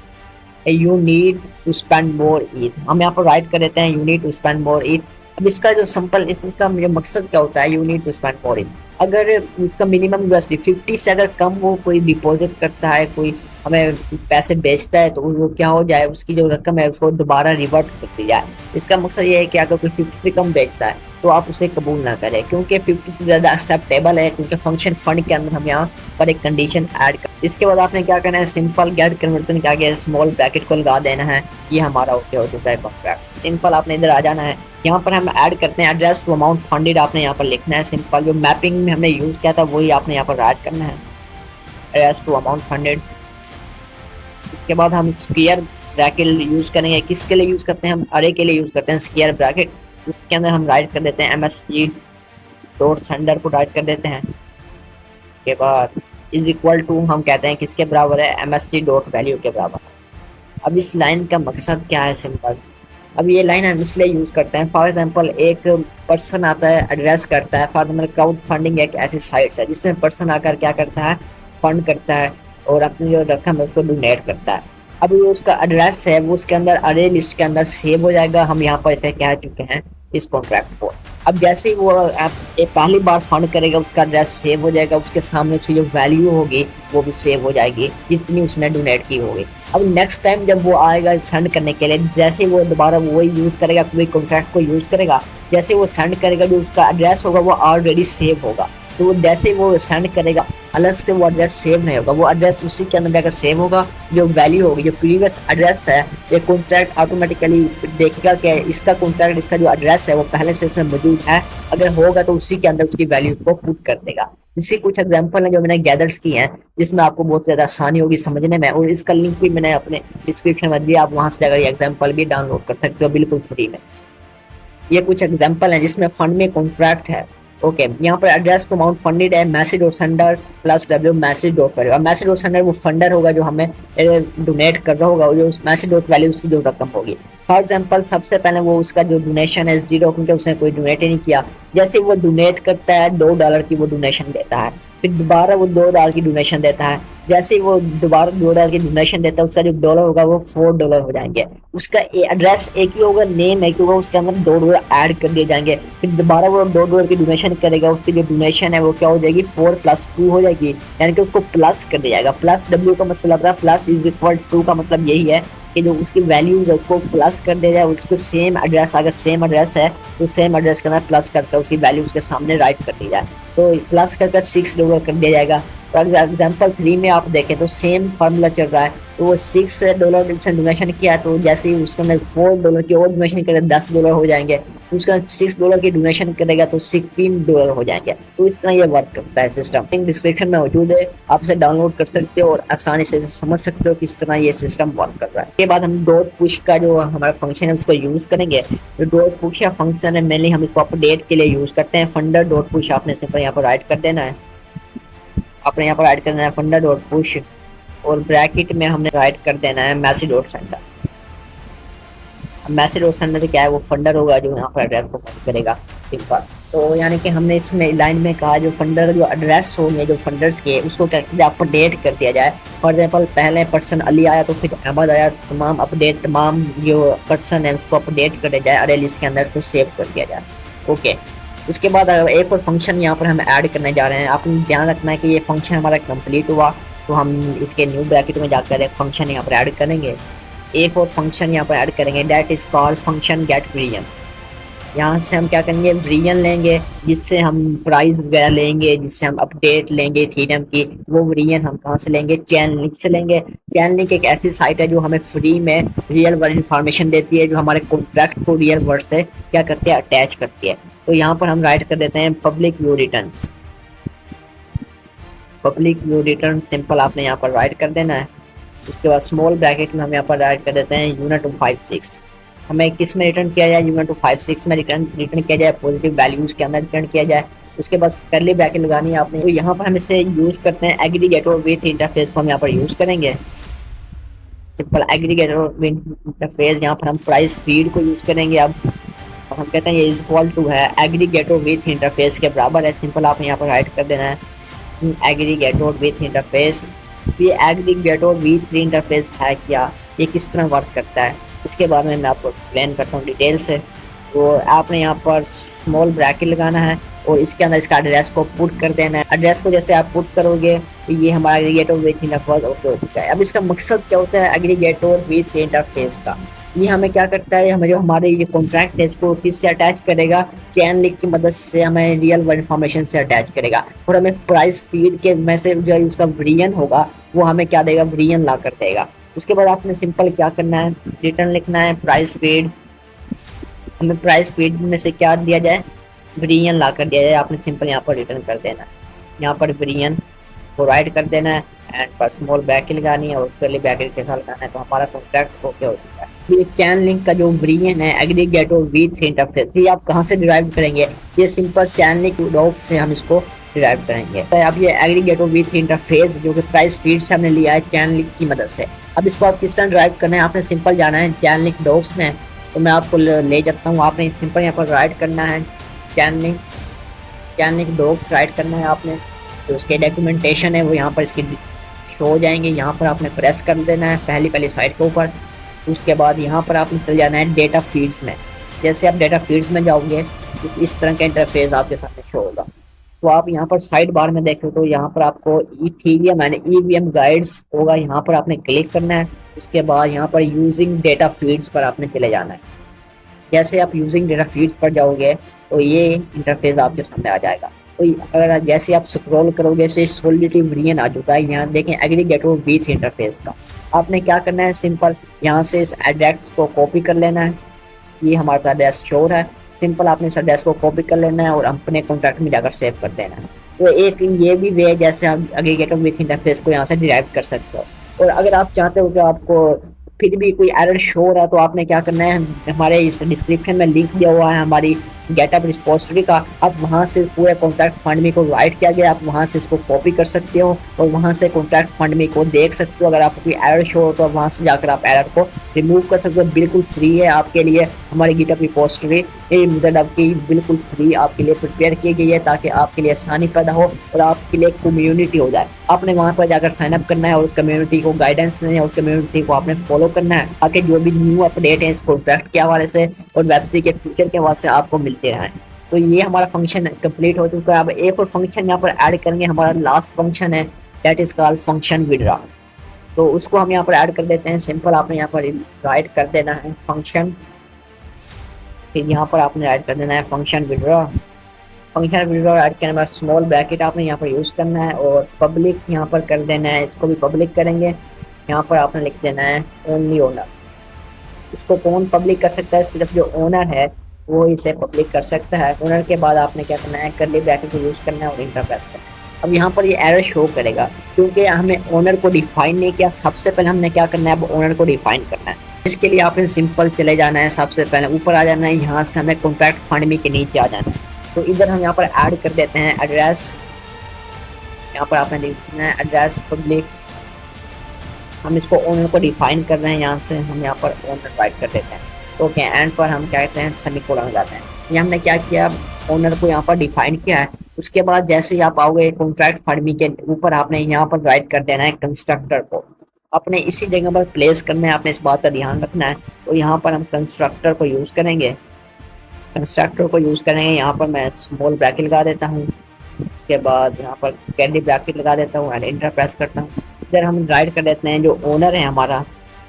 you need to spend more each. हम यहाँ पर राइट कर देते हैं you need to spend more each. अब इसका जो सिंपल इसका जो मकसद क्या होता है, you need to spend more each, अगर इसका मिनिमम यूएसडी 50 से अगर कम वो कोई डिपॉजिट करता है, कोई हमें पैसे बेचता है, तो वो क्या हो जाए, उसकी जो रकम है उसको दोबारा रिवर्ट कर दी जाए। इसका मकसद ये है कि अगर कोई 50 से कम बेचता है तो आप उसे कबूल ना करें, क्योंकि 50 से ज़्यादा एक्सेप्टेबल है, क्योंकि फंक्शन फंड के अंदर हम यहाँ पर एक कंडीशन ऐड कर। इसके बाद आपने क्या करना है, सिंपल गेट कन्वर्जन के आगे स्मॉल ब्रैकेट को लगा देना है। ये हमारा ओके हो चुका है कॉन्ट्रैक्ट। सिंपल आपने इधर आ जाना है, यहाँ पर हम ऐड करते हैं एड्रेस टू अमाउंट फंडेड, आपने यहाँ पर लिखना है। सिंपल जो मैपिंग में हमने यूज़ किया था वही आपने यहाँ पर ऐड करना है, एड्रेस टू अमाउंट फंडेड। उसके बाद हम स्क्वायर ब्रैकेट यूज़ करेंगे, किसके लिए यूज़ करते हैं, हम अरे के लिए यूज़ करते हैं स्क्वायर ब्रैकेट। उसके अंदर हम राइट कर देते हैं MST डॉट सेंडर को राइट कर देते हैं। उसके बाद इज इक्वल टू हम कहते हैं किसके बराबर है, MST डॉट वैल्यू के बराबर। अब इस लाइन का मकसद क्या है, सिंपल अब ये लाइन हम इसलिए यूज़ करते हैं, फॉर एग्जांपल एक पर्सन आता है एड्रेस करता है, फॉर एग्जांपल क्राउड फंडिंग एक ऐसी साइट है जिसमें पर्सन आकर क्या करता है, फंड करता है और अपनी जो रकम है उसको डोनेट करता है। अब जो उसका एड्रेस है वो उसके अंदर अरे लिस्ट के अंदर सेव हो जाएगा। हम यहाँ पर इसे कह चुके हैं इस कॉन्ट्रैक्ट को। अब जैसे ही वो पहली बार फंड करेगा उसका एड्रेस सेव हो जाएगा, उसके सामने उसकी जो वैल्यू होगी वो भी सेव हो जाएगी जितनी उसने डोनेट की होगी। अब नेक्स्ट टाइम जब वो आएगा सेंड करने के लिए, जैसे वो दोबारा वही यूज़ करेगा, कोई कॉन्ट्रैक्ट को यूज़ करेगा, जैसे वो सेंड करेगा जो उसका एड्रेस होगा वो ऑलरेडी सेव होगा। तो वो जैसे ही वो सेंड करेगा अलग से वो एड्रेस सेव नहीं होगा, वो एड्रेस उसी के अंदर जाकर सेव होगा, जो वैल्यू होगी जो प्रीवियस एड्रेस है ये कॉन्ट्रैक्ट ऑटोमेटिकली देखेगा कि इसका कॉन्ट्रैक्ट इसका जो एड्रेस है वो पहले से इसमें मौजूद है, अगर होगा तो उसी के अंदर उसकी वैल्यू को पुट कर देगा। इसकी कुछ एग्जांपल है जो मैंने गैदर्स की हैं जिसमें आपको बहुत ज़्यादा आसानी होगी समझने में, और इसका लिंक भी मैंने अपने डिस्क्रिप्शन में दिया, आप वहां से जाकर ये एग्जाम्पल भी डाउनलोड कर सकते हो बिल्कुल फ्री में। ये कुछ एग्जांपल हैं जिसमें फंड में कॉन्ट्रैक्ट है। ओके, यहाँ पर एड्रेस को अमाउंट फंडेड है मैसेज और sender plus W message dot value. अब मैसेज और सेंडर वो फंडर होगा जो हमें डोनेट कर रहा होगा, जो उस मैसेज डॉट वैल्यू उसकी जो रकम होगी। फॉर एग्जांपल सबसे पहले वो उसका जो डोनेशन है 0, क्योंकि उसने कोई डोनेट ही नहीं किया। जैसे वो डोनेट करता है $2 की वो डोनेशन देता है, फिर दोबारा वो $2 की डोनेशन देता है। जैसे ही वो दोबारा $2 की डोनेशन देता है उसका जो डॉलर होगा वो $4 हो जाएंगे। उसका एड्रेस एक ही होगा, नेम एक ही होगा, उसके अंदर $2 ऐड कर दिए जाएंगे। फिर दोबारा वो $2 की डोनेशन करेगा, उसकी जो डोनेशन है वो क्या हो जाएगी 4 + 2 हो जाएगी, यानी कि उसको प्लस कर दिया जाएगा। प्लस डब्ल्यू का मतलब है प्लस इज इक्वल टू का मतलब यही है कि जो उसकी वैल्यू है उसको प्लस कर दिया जाए, उसको सेम एड्रेस अगर सेम एड्रेस है तो सेम एड्रेस के अंदर प्लस करके उसकी वैल्यू उसके सामने राइट कर दी जाए, तो प्लस करके $6 कर दिया जाएगा। तो अगर एग्जाम्पल 3 में आप देखें तो सेम फार्मूला चल रहा है, तो वो $6 डोनेशन किया तो जैसे ही उसके अंदर $4 की और डोनेशन करेगा $10 हो जाएंगे, उसका $6 की डोनेशन करेगा तो $16 हो जाएंगे। तो इस तरह ये वर्क करता है सिस्टम। लिंक डिस्क्रिप्शन में मौजूद है, आप इसे डाउनलोड कर सकते हो और आसानी से समझ सकते हो किस तरह ये सिस्टम वर्क कर रहा है। इसके बाद हम डॉट पुश का जो हमारा फंक्शन है उसको यूज करेंगे। तो डॉट पुश या फंक्शन है मेनली हम इसको अपडेट के लिए यूज करते हैं। फंडर डॉट पुश आपने सिंपल यहाँ पर राइट कर देना है, अपने यहाँ पर ऐड कर देना है फंडर डॉट पुश, और ब्रैकेट में हमने राइट कर देना है message dot sender. Message dot sender क्या है, वो फंडर होगा जो यहाँ पर एड्रेस को पॉइंट करेगा सिंपल। तो यानी कि हमने इसमें लाइन में कहा जो फंडर जो एड्रेस होंगे जो फंडर्स के उसको क्या अपडेट कर दिया जाए। फॉर एग्जाम्पल पहले पर्सन अली आया तो फिर अहमद आया, तमाम अपडेट तमाम जो पर्सन है उसको अपडेट कर दिया जाए, अरे लिस्ट के अंदर उसको सेव कर दिया जाए। ओके, उसके बाद एक और फंक्शन यहाँ पर हम ऐड करने जा रहे हैं। आपने ध्यान रखना है कि ये फंक्शन हमारा कंप्लीट हुआ तो हम इसके न्यू ब्रैकेट में जाकर एक फंक्शन यहाँ पर ऐड करेंगे। एक और फंक्शन यहाँ पर ऐड करेंगे that is called function get variant. यहाँ से हम क्या करेंगे वेरिएंट लेंगे जिससे हम प्राइस वगैरह लेंगे, जिससे हम अपडेट लेंगे इथेरियम की। वो वेरिएंट हम कहाँ से लेंगे, चैनलिंक से लेंगे। चैनलिंक एक ऐसी साइट है जो हमें फ्री में रियल वर्ल्ड इंफॉर्मेशन देती है, जो हमारे कॉन्ट्रैक्ट को रियल वर्ल्ड से क्या करती है अटैच करती है। तो यहाँ पर हम राइट कर देते हैं public view returns. Public view return simple आपने यहाँ पर राइट कर देना है। उसके बाद स्मॉल ब्रैकेट में हम यहाँ पर राइट कर देते हैं यूनिट 256। हमें किस में रिटर्न किया जाए, यूनिट 256 में रिटर्न किया जाए, पॉजिटिव वैल्यूज के अंदर रिटर्न किया जाए। उसके बाद करली ब्रैकेट लगानी है आपने। तो यहाँ पर हम इसे यूज करते हैं एग्रीगेटर विथ इंटरफेस को हम यहाँ पर यूज करेंगे। सिंपल एग्रीगेटर विथ इंटरफेस, यहाँ पर हम प्राइस फीड को यूज करेंगे। अब हम कहते हैं ये इज इक्वल टू है एग्रीगेटर विथ इंटरफेस के बराबर है। सिंपल आपने यहाँ पर राइट कर देना है एग्रीगेटर विथ इंटरफेस। ये एग्रीगेटर विथ इंटरफेस है क्या, ये किस तरह वर्क करता है, इसके बारे में मैं आपको एक्सप्लेन करता हूँ डिटेल से। तो आपने यहाँ पर स्मॉल ब्रैकेट लगाना है और इसके अंदर इसका एड्रेस को पुट कर देना है। एड्रेस को जैसे आप पुट करोगे तो ये हमारा एग्रीगेटर विथ इंटरफेस ओके हो चुका है। अब इसका मकसद क्या होता है एग्रीगेटर विथ इंटरफेस का, ये हमें क्या करता है, हमें जो हमारे ये कॉन्ट्रैक्ट है इसको किससे अटैच करेगा, चैन लिंक की मदद से हमें रियल वर्ल्ड इंफॉर्मेशन से अटैच करेगा। और हमें प्राइस फीड के में से जो उसका वेरिएंट होगा वो हमें क्या देगा, वेरिएंट ला कर देगा। उसके बाद आपने सिंपल क्या करना है, रिटर्न लिखना है प्राइस फीड। हमें प्राइस फीड में से क्या दिया जाए, वेरिएंट ला कर दिया जाए। आपने सिंपल यहाँ पर रिटर्न कर देना है, यहाँ पर वेरिएंट को राइट कर देना है एंड पर स्मॉल ब्रैकेट लगानी है और करली ब्रैकेट के साथ लगाना है। तो हमारा कॉन्ट्रैक्ट ओके हो चुका है। ये चैन लिंक का जो वेरिएंट है एग्रीगेटर विथ इंटरफेस, ये आप कहाँ से डिराइव करेंगे, ये सिंपल चैन लिंक डॉक्स से हम इसको डिराइव करेंगे। तो अब ये एग्रीगेटर विथ इंटरफेस जो कि प्राइस फीड से हमने लिया है चैन लिंक की मदद से। अब इसको आप किस तरह डिराइव करना है, आपने सिंपल जाना है चैन लिंक डॉक्स में। तो मैं आपको ले जाता हूँ, आपने सिंपल यहाँ पर राइट करना है चैन लिंक डॉक्स राइट करना है आपने। तो उसके डॉक्यूमेंटेशन है वो यहाँ पर इसकी शो हो जाएंगे। यहाँ पर आपने प्रेस कर देना है पहली साइड के ऊपर। उसके बाद यहाँ पर आपने चल जाना है डेटा फीड्स में। जैसे आप डेटा फीड्स में जाओगे तो इस तरह का इंटरफेस आपके सामने शो होगा। तो आप यहाँ पर साइड बार में देखो तो यहाँ पर आपको इथेरियम यानी ईवीएम गाइड्स होगा, यहाँ पर आपने क्लिक करना है। उसके बाद यहाँ पर यूजिंग डेटा फीड्स पर आपने चले जाना है। जैसे आप यूजिंग डेटा फीड्स पर जाओगे तो ये इंटरफेस आपके सामने आ जाएगा। तो अगर जैसे आप स्क्रॉल करोगे जैसे सॉलिडिटी वेरिएंट आ चुका है, यहाँ देखें एग्रीगेटर विथ इंटरफेस का। आपने क्या करना है, सिंपल यहाँ से इस एड्रेस को कॉपी कर लेना है। ये हमारे पास एड्रेस शोर है, सिंपल आपने इस एड्रेस को कॉपी कर लेना है और अपने कॉन्टैक्ट में जाकर सेव कर देना है। तो एक ये भी वे है जैसे आप एग्रीगेटर विथ इंटरफेस को यहाँ से डिराइव कर सकते हो। और अगर आप चाहते हो कि आपको फिर भी कोई एरर शो हो रहा है तो आपने क्या करना है, हमारे इस डिस्क्रिप्शन में लिंक दिया हुआ है हमारी गेटअप रिपोजिटरी का, आप वहां से पूरे कॉन्टैक्ट फंड मी को राइट किया गया, आप वहां से इसको कॉपी कर सकते हो और वहां से कॉन्टैक्ट फंड मी को देख सकते हो। अगर आपको कोई एरर शो हो तो वहां से जाकर आप एरर को रिमूव कर सकते हो। बिल्कुल फ्री है आपके लिए हमारी गिटअप रिपोजिटरी, ये मुजब की बिल्कुल फ्री आपके लिए प्रिपेयर की गई है ताकि आपके लिए आसानी पैदा हो और आपके लिए कम्युनिटी हो जाए। आपने वहां पर जाकर साइनअप करना है और कम्युनिटी को गाइडेंस देना है और कम्युनिटी को आपने फॉलो करना है ताकि जो भी न्यू अपडेट है इस कॉन्ट्रैक्ट के हवाले से और वेब3 के फ्यूचर के हवाले से आपको मिलते रहें। तो ये हमारा फंक्शन कंप्लीट हो चुका है। अब एक और फंक्शन यहाँ पर ऐड करेंगे, हमारा लास्ट फंक्शन है that is called function withdraw. तो उसको हम यहाँ पर ऐड कर देते हैं। सिंपल आपने यहाँ पर राइट कर देना है फंक्शन, फिर यहाँ पर आपने ऐड कर देना है function withdraw. Function withdraw add करने के बाद स्मॉल ब्रैकेट आपने यहाँ पर यूज़ करना है और पब्लिक यहाँ पर कर देना है, इसको भी पब्लिक करेंगे। यहाँ पर आपने लिख देना है ओनली ओनर। इसको कौन पब्लिक कर सकता है, सिर्फ जो ओनर है वो इसे पब्लिक कर सकता है। ओनर के बाद आपने क्या करना है, करली ब्रैकेट को यूज़ करना है और इंटर प्रेस करना है। अब यहाँ पर ये एरर शो करेगा क्योंकि हमने ओनर को डिफाइन नहीं किया। सबसे पहले हमने क्या करना है, अब ओनर को डिफाइन करना है। इसके लिए आपने सिंपल चले जाना है, सबसे पहले ऊपर आ जाना है, यहाँ से हमें कॉन्ट्रैक्ट फंड मी के नीचे आ जाना है। तो इधर हम यहाँ पर ऐड कर देते हैं एड्रेस, यहाँ पर आपने लिखना है एड्रेस पब्लिक। हम इसको ओनर को डिफाइन कर रहे हैं, यहाँ से हम यहाँ पर ओनर राइट कर देते हैं। ओके, एंड पर हम क्या कहते हैं सेमीकोलन लगाते हैं। ये हमने क्या किया, ओनर को यहाँ पर डिफाइन किया है। उसके बाद जैसे ही आप आओगे कॉन्ट्रैक्ट फंड मी के ऊपर आपने यहाँ पर राइट कर देना है कंस्ट्रक्टर को, अपने इसी जगह पर प्लेस करना है। आपने इस बात का ध्यान रखना है। तो यहाँ पर हम कंस्ट्रक्टर को यूज़ करेंगे, कंस्ट्रक्टर को यूज़ करेंगे। यहाँ पर मैं स्मॉल ब्रैकेट लगा देता हूँ, उसके बाद यहाँ पर कैंडी ब्रैकेट लगा देता हूँ एंड इंटर प्रेस करता हूँ। इधर हम राइट कर देते हैं जो ओनर है हमारा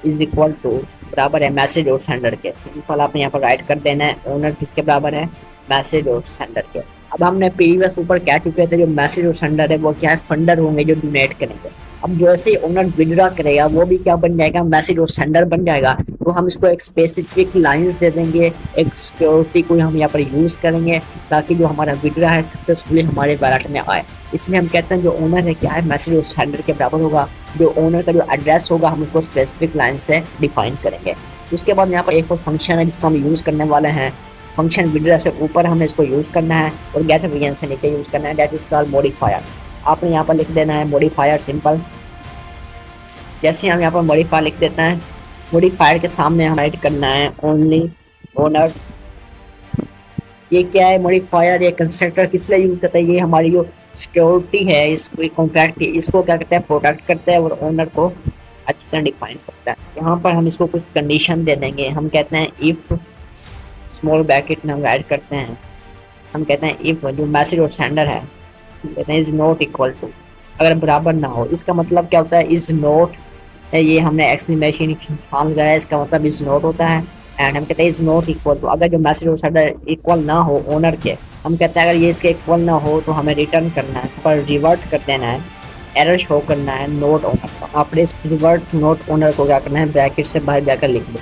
इज इक्वल टू बराबर है मैसेज और सेंडर के। सिंपल आपने यहाँ पर राइट कर देना है ओनर किसके बराबर है, मैसेज और सेंडर के। अब हमने प्रीवियस ऊपर कह चुके थे जो मैसेज और सेंडर है वो क्या है, फंडर होंगे जो डोनेट करेंगे। अब जैसे ओनर विड्रॉ करेगा वो भी क्या बन जाएगा, मैसेज और सेंडर बन जाएगा। तो हम इसको एक स्पेसिफिक लाइंस दे देंगे, एक सिक्योरिटी को हम यहाँ पर यूज़ करेंगे ताकि जो हमारा विड्रॉ है सक्सेसफुली हमारे वैलेट में आए। इसलिए हम कहते हैं जो ओनर है क्या है, मैसेज और सेंडर के बराबर होगा। जो ओनर का जो एड्रेस होगा हम उसको स्पेसिफिक लाइन से डिफाइन करेंगे। उसके बाद यहाँ पर एक और फंक्शन है जिसको हम यूज़ करने वाले हैं, फंक्शन विड्रॉ से ऊपर हमें इसको यूज़ करना है और गेट वेरिएंट से नीचे यूज़ करना है, दैट इज कॉल्ड मॉडिफायर। आपने यहाँ पर लिख देना है मॉडिफायर सिंपल। जैसे हम यहाँ पर मॉडिफायर लिख देते हैं, मॉडिफायर के सामने हम राइट करना है ओनली ओनर। ये क्या है मॉडिफायर, ये कंस्ट्रक्टर किस लिए यूज़ करता है, ये हमारी जो सिक्योरिटी है इस कॉन्ट्रैक्ट की इसको क्या कहते हैं प्रोटेक्ट करता है और ओनर को अच्छी तरह डिफाइन करता है। यहाँ पर हम इसको कुछ कंडीशन दे देंगे। हम कहते हैं इफ़ स्मॉल ब्रैकेट में हम राइट करते हैं, हम कहते हैं इफ़ जो मैसेज और सेंडर है कहते हैं इज़ नॉट इक्वल टू, अगर बराबर ना हो। इसका मतलब क्या होता है, इज़ नॉट, ये हमने एक्सक्लेमेशन निशान लगाया, इसका मतलब इज़ नॉट होता है। एंड हम कहते हैं इज़ नॉट इक्वल टू, अगर जो मैसेज और सेंडर इक्वल ना हो ओनर के, हम कहते हैं अगर ये इसके इक्वल ना हो तो हमें रिटर्न करना है, पर रिवर्ट कर देना है, एरर शो करना है नोट ओनर का। आपने इस रिवर्ट नोट ओनर को क्या करना है, ब्रैकेट से बाहर जाकर लिख दो।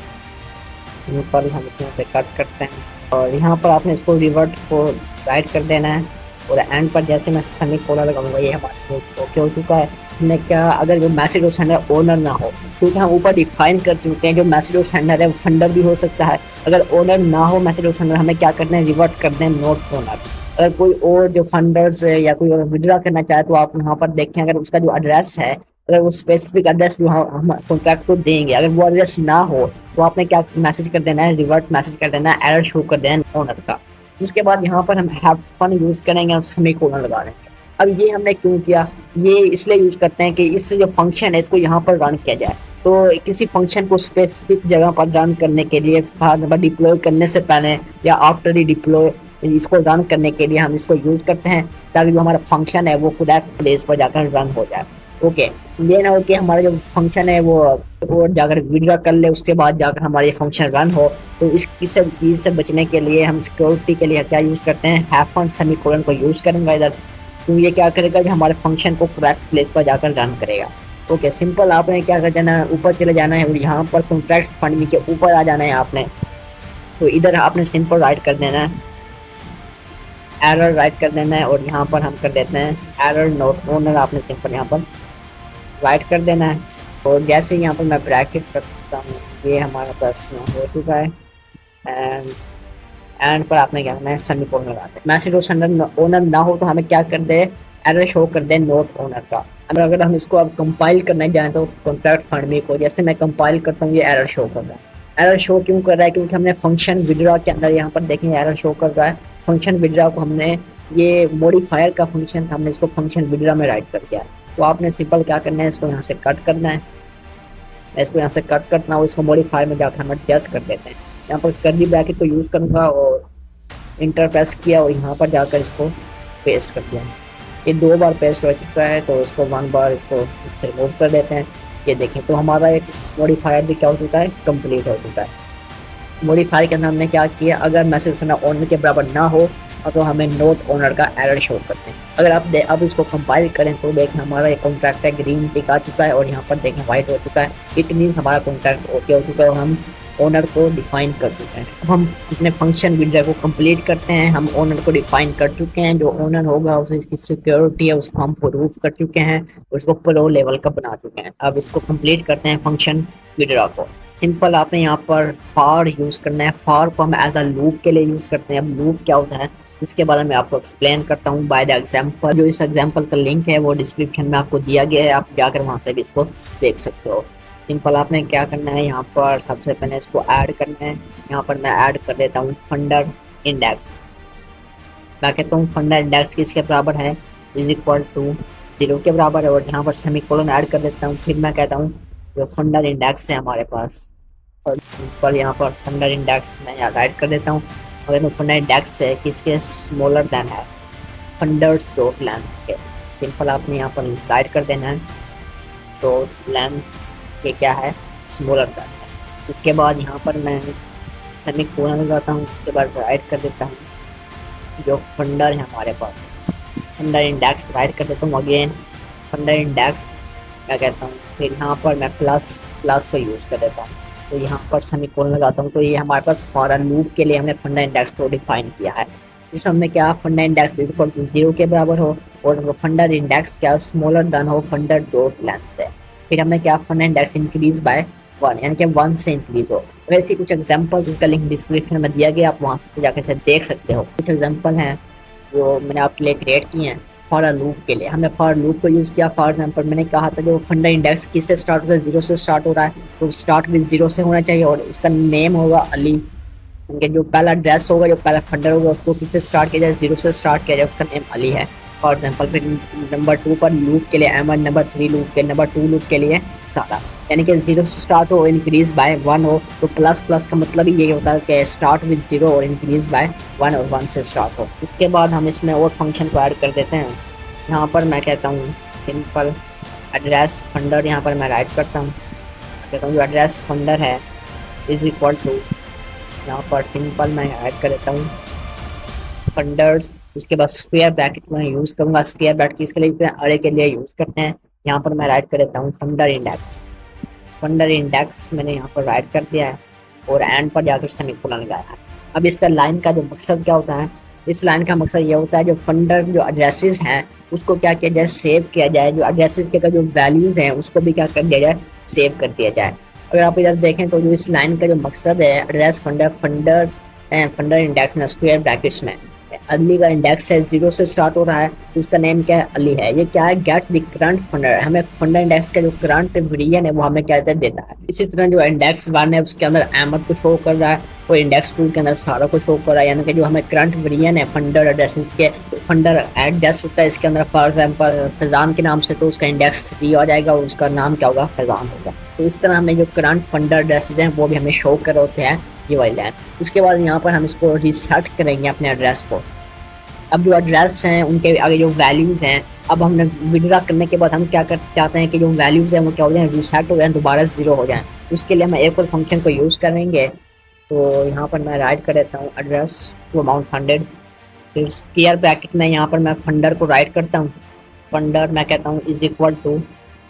यहाँ पर हम इसमें से कट करते हैं और यहाँ पर आपने इसको रिवर्ट को राइट कर देना है और एंड पर जैसे मैं सेमीकोलन लगाऊंगा ये हमारा ओके हो चुका है। हमने क्या, अगर जो मैसेज और सेंडर ओनर ना हो, क्योंकि हम ऊपर डिफाइन कर चुके हैं जो मैसेज और सेंडर है वो फंडर भी हो सकता है। अगर ओनर ना हो मैसेज और सेंडर, हमें क्या करना है, रिवर्ट कर दें नोट ओनर। अगर कोई और जो फंडर्स है या कोई और विड्रॉ करना चाहे तो आप यहाँ पर देखें, अगर उसका जो एड्रेस है, अगर वो स्पेसिफिक एड्रेस जो हम कॉन्ट्रैक्ट को देंगे अगर वो एड्रेस ना हो तो आपने क्या मैसेज कर देना है, रिवर्ट मैसेज कर देना है, एरर शो कर देना है ओनर का। उसके बाद यहाँ पर हम हैव फन यूज़ करेंगे और सेमीकोलन लगा देंगे। अब ये हमने क्यों किया, ये इसलिए यूज़ करते हैं कि इस जो फंक्शन है इसको यहाँ पर रन किया जाए। तो किसी फंक्शन को स्पेसिफिक जगह पर रन करने के लिए, डिप्लॉय करने से पहले या आफ्टर डिप्लॉय इसको रन करने के लिए हम इसको यूज़ करते हैं ताकि जो हमारा फंक्शन है वो करेक्ट प्लेस पर जाकर रन हो जाए। ओके, ये ना हो कि हमारा जो फंक्शन है वो और जाकर विड्रॉ कर ले, उसके बाद जाकर हमारा ये फंक्शन रन हो। तो इस सब चीज़ से बचने के लिए हम सिक्योरिटी के लिए क्या यूज़ करते हैं, हैफन सेमीकोलन को यूज़ करेंगे इधर। तो ये क्या करेगा कि हमारे फंक्शन को करेक्ट प्लेस पर जाकर रन करेगा। ओके, सिंपल आपने क्या कर देना है, ऊपर चले जाना है और यहाँ पर कॉन्ट्रैक्ट फंड के ऊपर आ जाना है आपने। तो इधर आपने सिंपल राइट कर देना है, एरर राइट कर देना है और यहाँ पर हम कर देते हैं एरर नोट ओनर, आपने सिंपल यहाँ पर राइट कर देना है। और जैसे यहाँ पर मैं ब्रैकेट करता हूँ, ये हमारा पास हो चुका है एंड एंड पर आपने क्या करना है, सेमीकोलन लगा दे। मैसेज ओनर ना हो तो हमें क्या कर दे, एरर शो कर दे नोट ओनर का। अगर हम इसको अब कंपाइल करना जाए तो कॉन्ट्रैक्ट फंड में को जैसे मैं कंपाइल करता हूँ, ये एरर शो कर रहा है। एरर शो क्यों कर रहा है, क्योंकि हमने फंक्शन विड्रॉ के अंदर यहाँ पर देखें एरर शो कर रहा है। फंक्शन विड्रॉ को हमने, ये मॉडिफायर का फंक्शन था, हमने इसको फंक्शन विड्रॉ में राइट कर दिया। तो आपने सिंपल क्या करना है, इसको यहाँ से कट करना है, इसको यहाँ से कट करना हो, इसको मॉडिफायर में जाकर हम एडजस्ट कर देते हैं। यहाँ पर कर्ली ब्रैकेट को यूज़ करूँगा और इंटर प्रेस किया और यहाँ पर जाकर इसको पेस्ट कर दिया। ये 2 बार पेस्ट हो चुका है, तो इसको 1 बार इसको रिमूव कर देते हैं। ये देखें तो हमारा एक मॉडिफायर भी क्या हो चुका है, कंप्लीट हो चुका है। मॉडिफायर के अंदर हमने क्या किया, अगर मैसेज ओनर के बराबर ना हो तो हमें नोट ओनर का एरर शो करते हैं। अगर आप अब इसको कंपाइल करें तो देखें हमारा ये कॉन्ट्रैक्ट है ग्रीन टिक आ चुका है और यहाँ पर देखें वाइट हो चुका है। इट मीन्स हमारा कॉन्ट्रैक्ट ओके हो चुका है और हम ओनर को डिफाइन कर चुके हैं। अब हम अपने फंक्शन विड्रॉ को कंप्लीट करते हैं। हम ओनर को डिफाइन कर चुके हैं, जो ओनर होगा उसे इसकी सिक्योरिटी है उसको हम प्रूव कर चुके हैं, उसको प्रो लेवल का बना चुके हैं। अब इसको कंप्लीट करते हैं फंक्शन विड्रॉ को। सिंपल आपने यहाँ पर फॉर यूज़ करना है। फॉर को हम एज अ लूप के लिए यूज़ करते हैं। अब लूप क्या होता है इसके बारे में आपको एक्सप्लेन करता हूँ बाय द एग्जाम्पल। जो इस एग्जाम्पल का लिंक है वो डिस्क्रिप्शन में आपको दिया गया है, आप जाकर वहाँ से भी इसको देख सकते हो। सिंपल आपने क्या करना है, यहाँ पर सबसे पहले इसको ऐड करना है। यहाँ पर मैं ऐड कर देता हूँ फंडर इंडेक्स। मैं कहता हूँ फंडर इंडेक्स किसके बराबर है, इज इक्वल टू 0 के बराबर है और यहाँ पर सेमीकोलन ऐड कर देता हूँ। फिर मैं कहता हूँ जो फंडर इंडेक्स है हमारे पास, और सिंपल यहाँ पर फंडर इंडेक्स मैं यहाँ राइट कर देता हूँ। अगर फंडर इंडेक्स है किसके स्मॉलर देन है फंडर्स डॉट लेंथ के। सिंपल आपने यहाँ पर राइट कर देना है, तो लेंथ के क्या है स्मॉलर देन है। उसके बाद यहाँ पर मैं सेमीकोलन लगाता हूँ, उसके बाद राइट कर देता हूँ जो फंडर है हमारे पास, फंडर इंडेक्स राइट कर देता हूँ। अगेन फंडर इंडेक्स क्या कहता हूँ, फिर यहाँ पर मैं प्लस को यूज़ कर देता हूँ, तो यहाँ पर सेमीकोलन लगाता हूँ। तो ये हमारे पास फॉर अ लूप के लिए हमने फंडर इंडेक्स को डिफाइन किया है, जिसमें हमने क्या funder index is equal to 0 के बराबर हो और फंडर इंडेक्स क्या स्मॉलर देन हो फंडर डॉट लेंथ से। फिर हमने क्या फंडर इंडेक्स इंक्रीज बाय 1 यानी कि 1 से इंक्रीज हो। वैसे कुछ एग्जांपल जिसका लिंक डिस्क्रिप्शन में दिया गया, आप वहाँ से जाकर से देख सकते हो। कुछ एग्जांपल हैं जो मैंने आपके लिए क्रिएट किए हैं फॉर अ लूप के लिए। हमने फॉर लूप को यूज़ किया। फॉर एग्जांपल मैंने कहा था जो फंडर इंडेक्स किससे स्टार्ट होता है, 0 से स्टार्ट हो रहा है, तो स्टार्ट विद 0 से होना चाहिए और उसका नेम होगा अली। उनके जो पहला एड्रेस होगा, जो पहला फंडर होगा उसको किससे स्टार्ट किया जाए, 0 से स्टार्ट किया जाए, उसका नेम अली है फॉर एग्जाम्पल। फिर नंबर 2 पर लूप के लिए एम, नंबर 3 लूप के, नंबर 2 लूप के लिए सारा, यानी कि 0 से स्टार्ट हो इंक्रीज बाय 1 हो। तो प्लस का मतलब ही ये होता है कि स्टार्ट विद 0 और इंक्रीज बाय 1 और 1 से स्टार्ट हो। उसके बाद हम इसमें और फंक्शन को ऐड कर देते हैं। यहाँ पर मैं कहता हूँ सिंपल एड्रेस फंडर, यहाँ पर मैं राइट करता हूँ, कहता हूँ जो एड्रेस फंडर है इज इक्वल टू, यहाँ पर सिंपल मैं ऐड कर देता हूँ फंडर्स। उसके बाद स्क्वायर ब्रैकेट में यूज़ करूँगा। स्क्वायर ब्रैकेट इसके लिए अरे के लिए यूज़ करते हैं। यहाँ पर मैं राइट कर देता हूँ फंडर इंडेक्स। फंडर इंडेक्स मैंने यहाँ पर राइट कर दिया है और एंड पर जाकर सेमीकोलन लगाया है। अब इसका लाइन का जो मकसद क्या होता है, इस लाइन का मकसद ये होता है जो फंडर जो एड्रेसेस हैं उसको क्या किया जाए, सेव किया जाए। जो एड्रेसेस के जो वैल्यूज़ हैं उसको भी क्या कर दिया जाए, सेव कर दिया जाए। अगर आप इधर देखें तो जो इस लाइन का जो मकसद है एड्रेस फंडर इंडेक्स में स्क्वायर ब्रैकेट्स में अली का इंडेक्स है 0 से स्टार्ट हो रहा है, तो उसका नेम क्या है, अली है। ये क्या है, गेट द करंट फंडर, हमें फंडर इंडेक्स का जो करंट वेरिएंट है वो हमें क्या देता है। इसी तरह जो इंडेक्स 1 है उसके अंदर अहमद को शो कर रहा है और इंडेक्स 2 के अंदर सारा को शो कर रहा है, यानी कि जो हमें करंट वेरिएंट है फंडर एड्रेसेस के, फंडर एड्रेस होता है इसके अंदर फॉर एग्जाम्पल फैजान के नाम से, तो उसका इंडेक्स 3 आ जाएगा और उसका नाम क्या होगा, फैजान होगा। तो इस तरह हमें जो करंट फंडर एड्रेसेस हैं वो भी हमें शो कर होते हैं ये वाली लाइन। उसके बाद यहाँ पर हम इसको रिसेट करेंगे अपने एड्रेस को। अब जो एड्रेस हैं उनके आगे जो वैल्यूज़ हैं अब हमने विड्रा करने के बाद हम क्या कर चाहते हैं कि जो वैल्यूज है वो क्या हो जाए, रिसेट हो जाए, दोबारा 0 हो जाए। उसके लिए हम एक और फंक्शन को यूज़ करेंगे। तो यहाँ पर मैं राइट कर देता हूँ एड्रेस टू अमाउंट फंडेड, फिर स्क्वायर ब्रैकेट में यहाँ पर मैं फंडर को राइट करता हूँ। फंडर मैं कहता हूँ इज इक्वल टू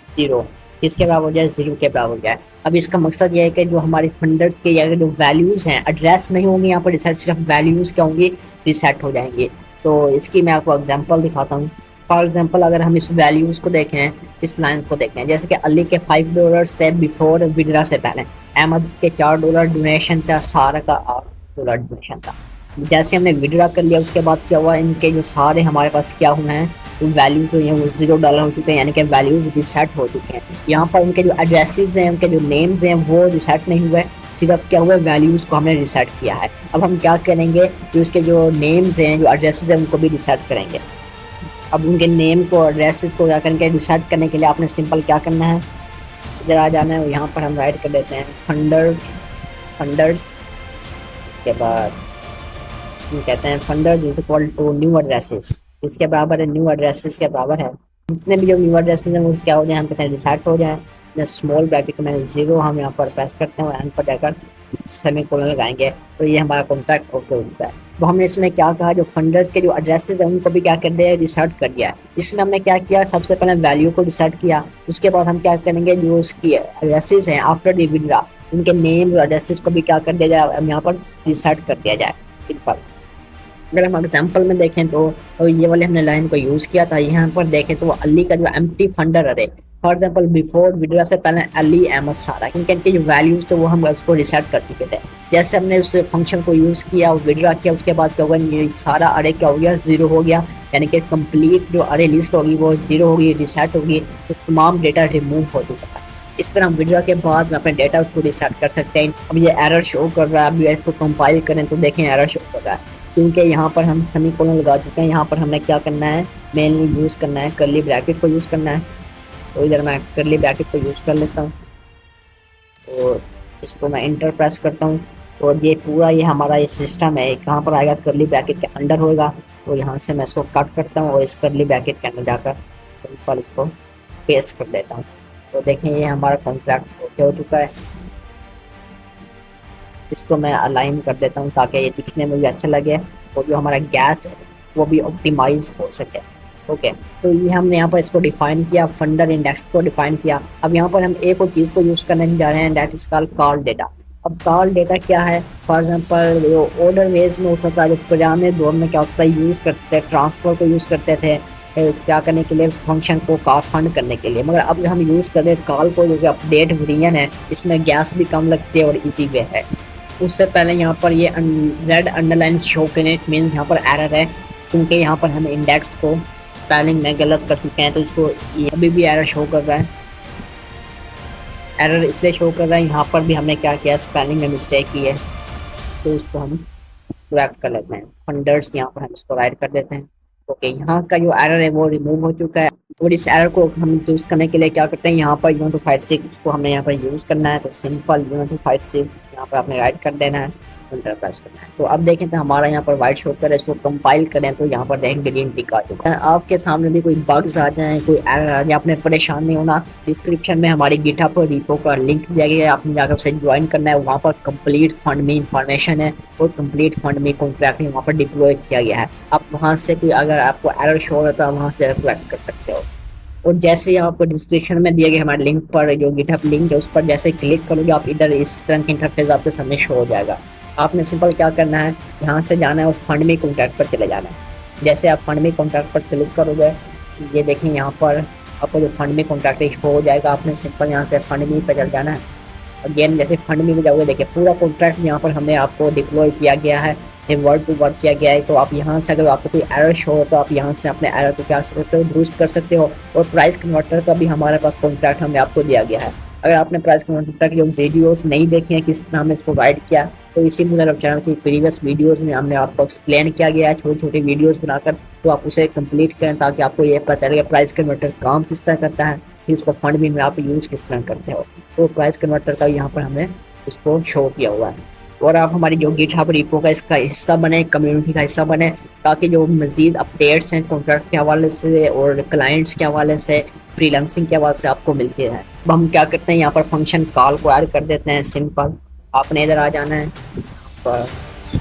0, किसके बराबर हो जाए, 0 के बराबर हो जाए। अब इसका मकसद ये है कि जो हमारी फंडर के या जो वैल्यूज़ हैं, एड्रेस नहीं होंगे यहाँ पर रिसेट, सिर्फ वैल्यूज़ क्या होंगी, रिसेट हो जाएंगे। तो इसकी मैं आपको एग्जांपल दिखाता हूँ। फॉर एग्जांपल अगर हम इस वैल्यूज़ को देखें, इस लाइन को देखें, जैसे कि अली के $5 थे बिफोर विड्रा से पहले, अहमद के $4 डोनेशन था, सारा का $8 डोनेशन था। जैसे हमने विड्रा कर लिया उसके बाद क्या हुआ, इनके जो सारे हमारे पास क्या हुए हैं, तो वैल्यू जो है वो $0 हो चुके हैं, यानी कि वैल्यूज रिसेट हो चुके हैं। यहाँ पर उनके जो एड्रेसेस हैं, उनके जो नेम्स हैं वो रिसेट नहीं हुए, सिर्फ क्या हुआ, वैल्यूज को हमने रिसेट किया है। अब हम क्या करेंगे, जो उसके जो नेम्स हैं, जो एड्रेसेस हैं, उनको भी रिसेट करेंगे। अब उनके नेम को, एड्रेसेस को क्या करेंगे, रिसेट करने के लिए आपने सिंपल क्या करना है, इधर आ जाना है। यहाँ पर हम राइट कर देते हैं फंडर्स, उसके बाद हम कहते हैं funders is equal to new addresses, इसके बराबर है, न्यू एड्रेसेस के बराबर है। जितने भी जो न्यू एड्रेसेस हैं वो क्या हो जाए, हम कहते हैं रिसेट हो जाए। स्मॉल ब्रैकेट में 0 हम यहाँ पर प्रेस करते हैं और एंड पर जाकर सेमीकोलन लगाएंगे, तो ये हमारा कॉन्ट्रैक्ट ओके होता है। तो हमने इसमें क्या कहा, जो फंडर्स के जो एड्रेसेस हैं उनको भी क्या कर दिया, रिसेट कर दिया है। इसमें हमने क्या किया, सबसे पहले वैल्यू को रिसेट किया, उसके बाद हम क्या करेंगे, जो उसकी एड्रेसेस हैं आफ्टर द विड्रा, उनके नेम और एड्रेसेस को भी क्या कर दिया जाए, हम यहाँ पर रिसेट कर दिया जाए, सिंपल। अगर हम एग्जाम्पल में देखें तो ये वाले हमने लाइन को यूज़ किया था। यहाँ पर देखें तो अली का जो एम्प्टी फंडर अरे, फॉर एग्जाम्पल बिफोर विड्रा से पहले अली अहमद सारा, क्योंकि इनके जो वैल्यूज थे वो हम उसको रिसेट कर चुके थे। जैसे हमने उस फंक्शन को यूज़ किया और विड्रा किया, उसके बाद क्या होगा, ये सारा अरे क्या हो गया, 0 हो गया, यानी कि कंप्लीट जो अरे लिस्ट होगी वो 0 होगी, रिसेट होगी, तो तमाम डेटा रिमूव हो चुका है। इस तरह हम विड्रा के बाद में अपने डेटा उसको रिसेट कर सकते हैं। अब ये एरर शो कर रहा है, अभी इसको कंपाइल करें तो देखें एरर शो कर रहा है, क्योंकि यहाँ पर हम सेमीकोलन लगा चुके हैं। यहाँ पर हमने क्या करना है, मेनली यूज़ करना है कर्ली ब्रैकेट को यूज़ करना है। तो इधर मैं कर्ली ब्रैकेट को यूज़ कर लेता हूँ और इसको मैं इंटर प्रेस करता हूँ, और ये पूरा ये हमारा ये सिस्टम है कहाँ पर आएगा, कर्ली ब्रैकेट के अंडर होगा। तो यहाँ से मैं इसको कट करता हूँ और इस कर्ली ब्रैकेट के अंदर जाकर सिंपल इसको पेस्ट कर देता हूँ। तो देखें ये हमारा कॉन्ट्रैक्ट ओके हो चुका है। इसको मैं अलाइन कर देता हूँ ताकि ये दिखने में भी अच्छा लगे और जो हमारा गैस है वो भी ऑप्टिमाइज हो सके। ओके, तो ये हमने यहाँ पर इसको डिफाइन किया, फंडर इंडेक्स को डिफाइन किया। अब यहाँ पर हम एक और चीज़ को यूज़ करने जा रहे हैं, that is called call data. अब कॉल डेटा क्या है, फॉर एग्जांपल जो ऑर्डर वेज में होता था, जो पुराने दौर में क्या होता है, यूज़ करते थे, ट्रांसफ़र को यूज़ करते थे क्या करने के लिए, फंक्शन को कॉल फंड करने के लिए। मगर अब हम यूज़ कर रहे हैं कॉल को, जो कि अपडेट वर्जन है, इसमें गैस भी कम लगती है और ईजी वे है। उससे पहले यहाँ पर ये red underline show correct mean यहाँ पर एरर है, क्योंकि यहाँ पर हम इंडेक्स को स्पेलिंग में गलत कर चुके हैं, तो इसको ये अभी भी एरर शो कर रहा है। एरर इसलिए शो कर रहा है, यहाँ पर भी हमने क्या किया, स्पेलिंग में मिस्टेक की है, तो इसको हम करेक्ट कर लेते हैं। फंडर्स यहाँ पर हम इसको राइट कर देते हैं। ओके, यहाँ का जो एरर है वो रिमूव हो चुका है, और इस एरर को हम यूज़ करने के लिए क्या करते हैं, यहाँ पर U256 को हमने यहाँ पर यूज़ करना है। तो सिंपल U256 यहाँ पर आपने राइट कर देना है, एंटर प्रेस करना है। तो अब देखें तो हमारा यहाँ पर वाइट शो कर है, इसको कंपाइल करें तो यहाँ पर देखें ग्रीन टिक आ चुका है। आपके सामने भी कोई बग्स आ जाए, कोई एरर आ जाए, आपने परेशान नहीं होना। डिस्क्रिप्शन में हमारी गिटहब रिपो का लिंक दिया गया है, आपने जाकर उसे ज्वाइन करना है। वहाँ पर कंप्लीट फंड में इंफॉर्मेशन है और कंप्लीट फंड में कॉन्ट्रैक्ट वहाँ पर डिप्लॉय किया गया है। आप वहाँ से कोई अगर आपको एरर शो होता है, वहाँ से कलेक्ट कर सकते हो। और जैसे ही आपको डिस्क्रिप्शन में दिए गए हमारे लिंक पर, जो गिटहब लिंक है, उस पर जैसे क्लिक करोगे आप इधर इस तरह की इंटरफेस आपके सामने शो हो जाएगा। आपने सिंपल क्या करना है, यहाँ से जाना है और फंड में कॉन्ट्रैक्ट पर चले जाना है। जैसे आप फंड में कॉन्ट्रैक्ट पर क्लिक करोगे, ये देखें यहाँ पर आपको जो फंड में कॉन्ट्रैक्ट शो हो जाएगा। आपने सिंपल यहाँ से फंड में पर चल जाना है। अगेन जैसे फंड में जाओगे, देखिए पूरा कॉन्ट्रैक्ट यहाँ पर हमने आपको डिप्लॉय किया गया है, वर्ड टू वर्ड किया गया है। तो आप यहाँ से अगर आपको कोई एरर शो हो तो आप यहाँ से अपने एरर को क्या सकते हो, बूस्ट कर सकते हो। और प्राइस कन्वर्टर का भी हमारे पास कॉन्ट्रैक्ट हमने आपको दिया गया है। अगर आपने प्राइस कन्वर्टर की वीडियोस नहीं देखी हैं, किस तरह हमने इसको गाइड किया, तो इसी मुझे चैनल की प्रीवियस वीडियोस में हमने आपको एक्सप्लेन किया गया है, छोटी छोटी वीडियोस बनाकर। तो आप उसे कंप्लीट करें ताकि आपको ये पता लगे प्राइस कन्वर्टर काम किस तरह करता है, फिर उसको फंड में आप यूज़ किस तरह करते हो। तो प्राइस कन्वर्टर का यहाँ पर हमने इसको शो किया हुआ है। और आप हमारी जो गिटहब रिपो का इसका हिस्सा बने, कम्युनिटी का हिस्सा बने, ताकि जो मजीद अपडेट्स हैं कॉन्ट्रैक्ट के हवाले से और क्लाइंट्स के हवाले से, फ्रीलांसिंग के हवाले से आपको मिलती है। अब हम क्या करते हैं, यहाँ पर फंक्शन कॉल को ऐड कर देते हैं। सिंपल आपने इधर आ जाना है,